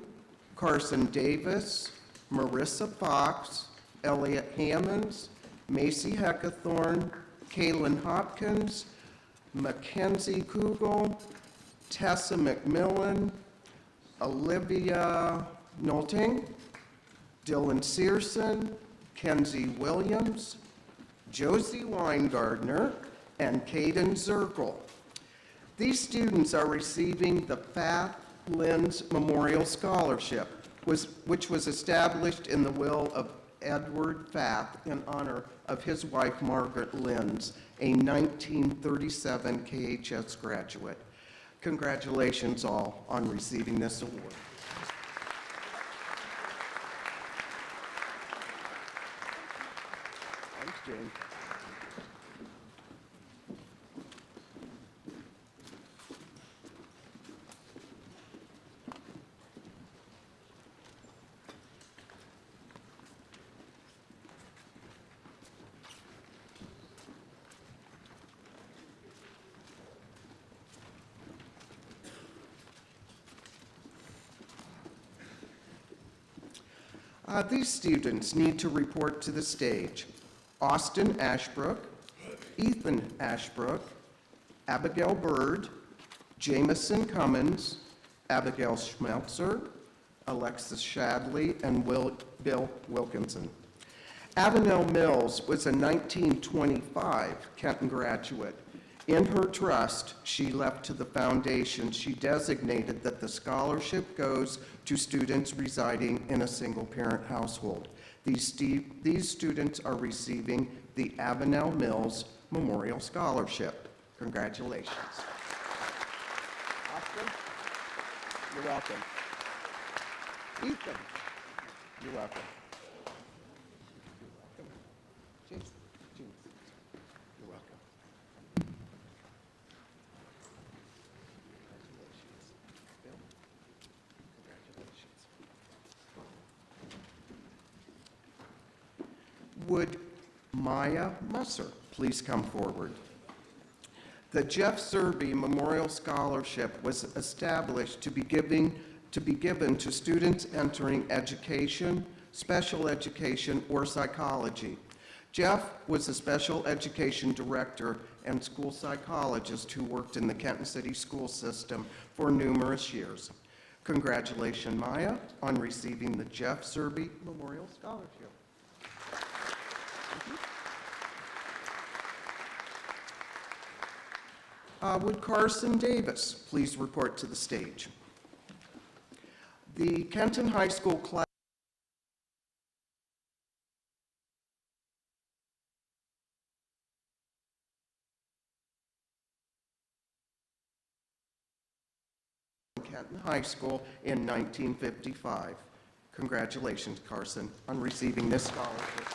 Carson Davis, Marissa Fox, Elliot Hammonds, Macy Heckathorn, Kaylin Hopkins, Mackenzie Kugel, Tessa McMillan, Olivia Nolting, Dylan Searson, Kenzie Williams, Josie Weingardner, and Caden Zirkle. These students are receiving the Fath Linz Memorial Scholarship, which was established in the will of Edward Fath in honor of his wife Margaret Linz, a 1937 KHS graduate. Congratulations all on receiving this award. Thanks, Jane. These students need to report to the stage. Austin Ashbrook, Ethan Ashbrook, Abigail Bird, Jamison Cummins, Abigail Schmelzer, Alexis Shadley, and Bill Wilkinson. Avenel Mills was a 1925 Kenton graduate. In her trust she left to the foundation, she designated that the scholarship goes to students residing in a single-parent household. These students are receiving the Avenel Mills Memorial Scholarship. Congratulations. Austin, you're welcome. Ethan, you're welcome. James, you're welcome. Congratulations. Bill, congratulations. Would Maya Musser please come forward? The Jeff Serby Memorial Scholarship was established to be given to students entering education, special education, or psychology. Jeff was a special education director and school psychologist who worked in the Kenton City school system for numerous years. Congratulations, Maya, on receiving the Jeff Serby Memorial Scholarship. Would Carson Davis please report to the stage? The Kenton High School class Kenton High School in 1955. Congratulations, Carson, on receiving this scholarship.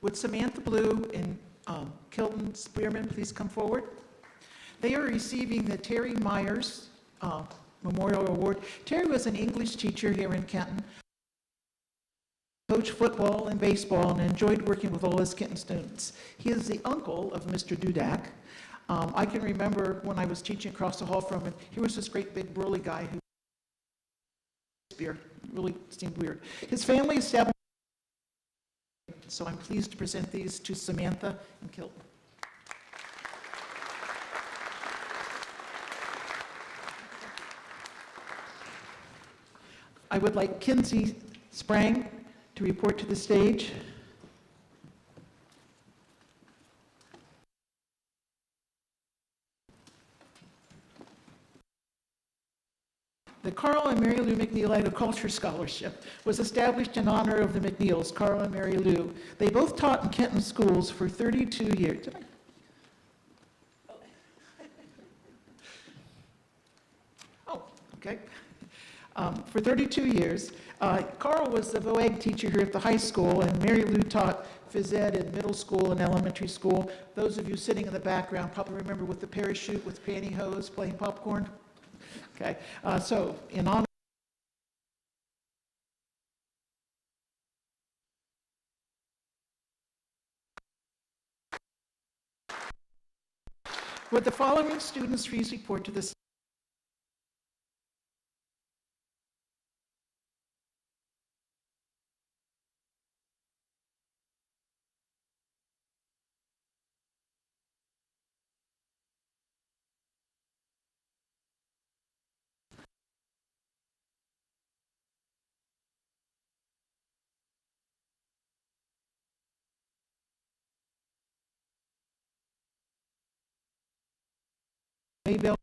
Would Samantha Blue and Kenton Spearman please come forward? They are receiving the Terry Myers Memorial Award. Terry was an English teacher here in Kenton, coached football and baseball, and enjoyed working with all his Kenton students. He is the uncle of Mr. Dudak. I can remember when I was teaching across the hall from him, he was this great big burly guy who really seemed weird. His family established, so I'm pleased to present these to Samantha and Kilton. I would like Kinsey Sprang to report to the stage. The Carl and Mary Lou McNeil Agriculture Scholarship was established in honor of the McNeils, Carl and Mary Lou. They both taught in Kenton schools for 32 years. Oh, okay. For 32 years. Carl was the VOAG teacher here at the high school, and Mary Lou taught phys ed in middle school and elementary school. Those of you sitting in the background probably remember with the parachute with pantyhose playing popcorn. Okay, so in honor would the following students please report to this? Maybell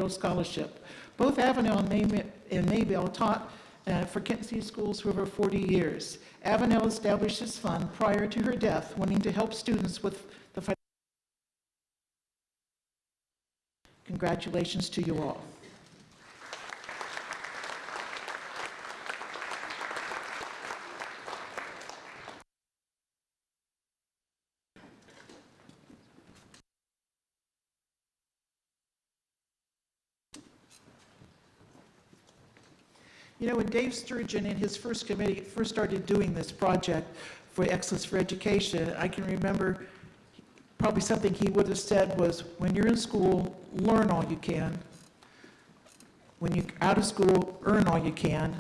Scholarship. Both Avenel and Maybell taught for Kenton City Schools for over 40 years. Avenel established this fund prior to her death, wanting to help students with the financial. Congratulations to you all. You know, when Dave Sturgeon and his first committee first started doing this project for Excellence for Education, I can remember probably something he would have said was, when you're in school, learn all you can. When you're out of school, earn all you can.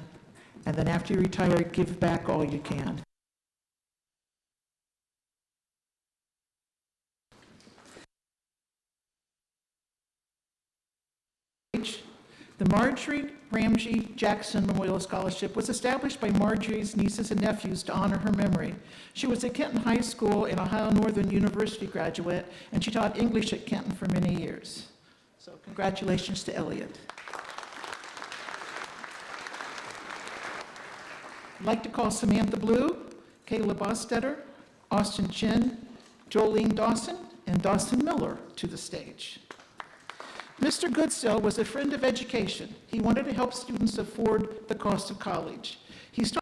And then after you retire, give back all you can. The Marjorie Ramsey Jackson Memorial Scholarship was established by Marjorie's nieces and nephews to honor her memory. She was a Kenton High School and Ohio Northern University graduate, and she taught English at Kenton for many years. So congratulations to Elliot. I'd like to call Samantha Blue, Kayla Bostetter, Austin Chin, Jolene Dawson, and Dawson Miller to the stage. Mr. Goodsill was a friend of education. He wanted to help students afford the cost of college. He started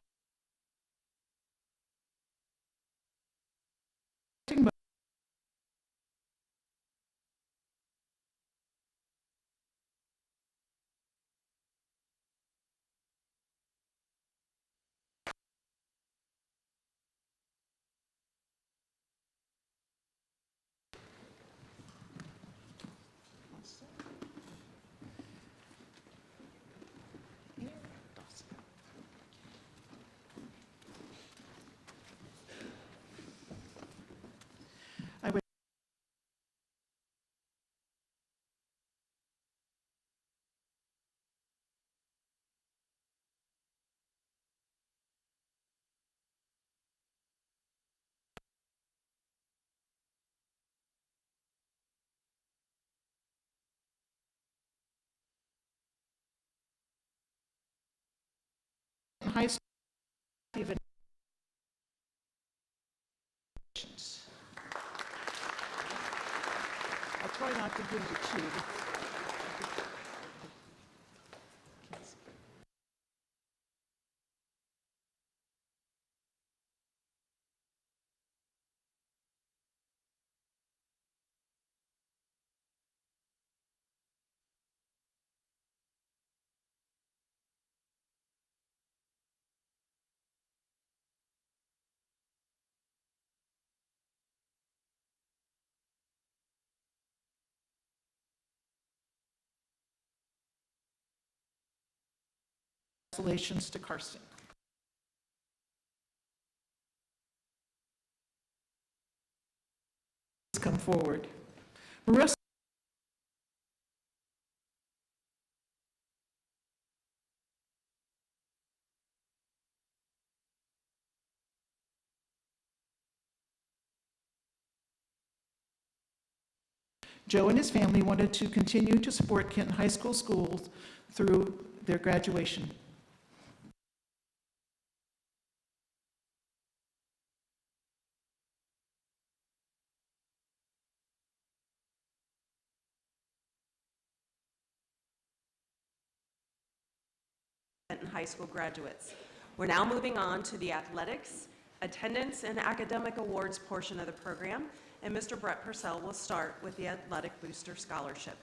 High School. I'll try not to give you two. Congratulations to Karsten. Please come forward. Marissa. Joe and his family wanted to continue to support Kenton High School schools through their graduation. Kenton High School graduates. We're now moving on to the athletics, attendance, and academic awards portion of the program, and Mr. Brett Purcell will start with the Athletic Booster Scholarship.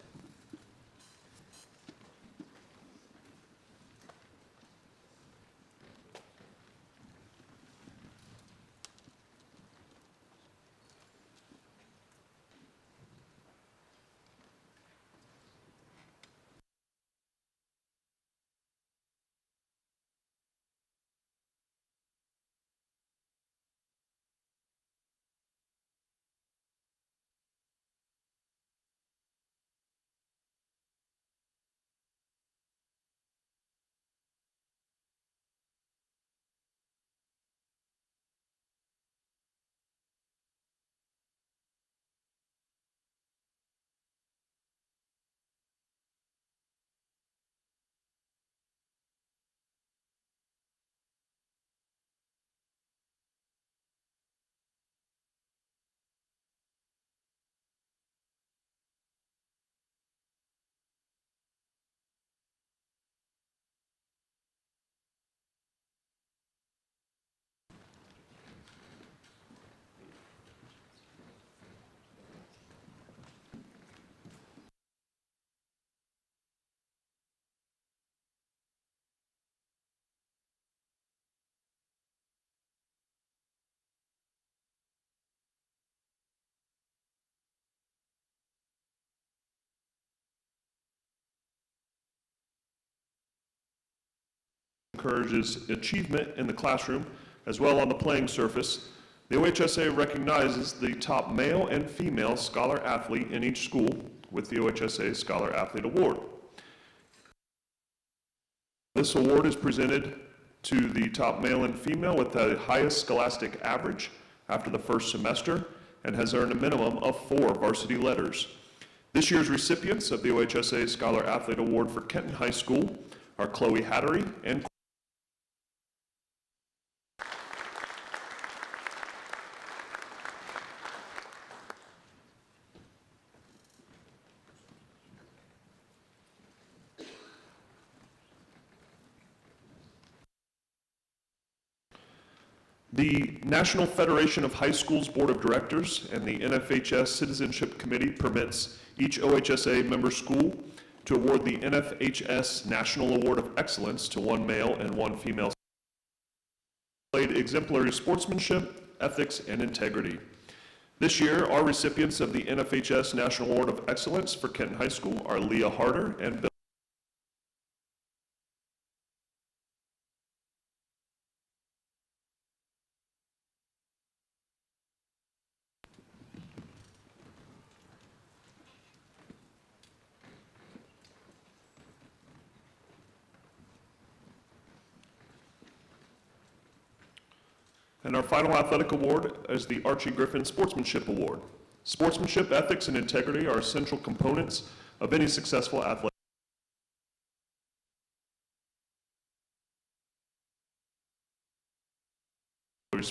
Encourages achievement in the classroom as well on the playing surface. The OHSA recognizes the top male and female scholar athlete in each school with the OHSA Scholar Athlete Award. This award is presented to the top male and female with the highest scholastic average after the first semester and has earned a minimum of 4 varsity letters. This year's recipients of the OHSA Scholar Athlete Award for Kenton High School are Chloe Hattery and The National Federation of High Schools Board of Directors and the NFHS Citizenship Committee permits each OHSA member school to award the NFHS National Award of Excellence to 1 male and 1 female. Displayed exemplary sportsmanship, ethics, and integrity. This year, our recipients of the NFHS National Award of Excellence for Kenton High School are Leah Harder and Bill. And our final athletic award is the Archie Griffin Sportsmanship Award. Sportsmanship, ethics, and integrity are essential components of any successful athletic.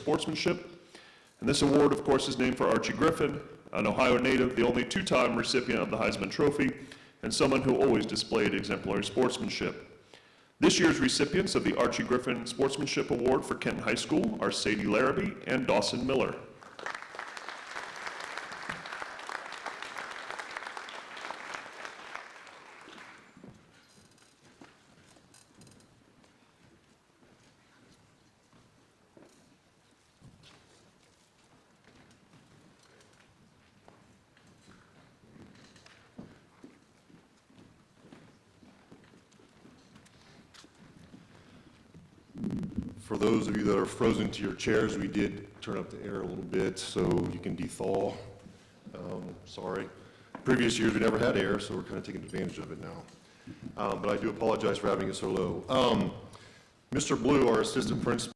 Sportsmanship. And this award, of course, is named for Archie Griffin, an Ohio native, the only two-time recipient of the Heisman Trophy, and someone who always displayed exemplary sportsmanship. This year's recipients of the Archie Griffin Sportsmanship Award for Kenton High School are Sadie Larrabee and Dawson Miller. For those of you that are frozen to your chairs, we did turn up the air a little bit so you can dethaw. Sorry. Previous years, we never had air, so we're kind of taking advantage of it now. But I do apologize for having it so low. Mr. Blue, our assistant principal,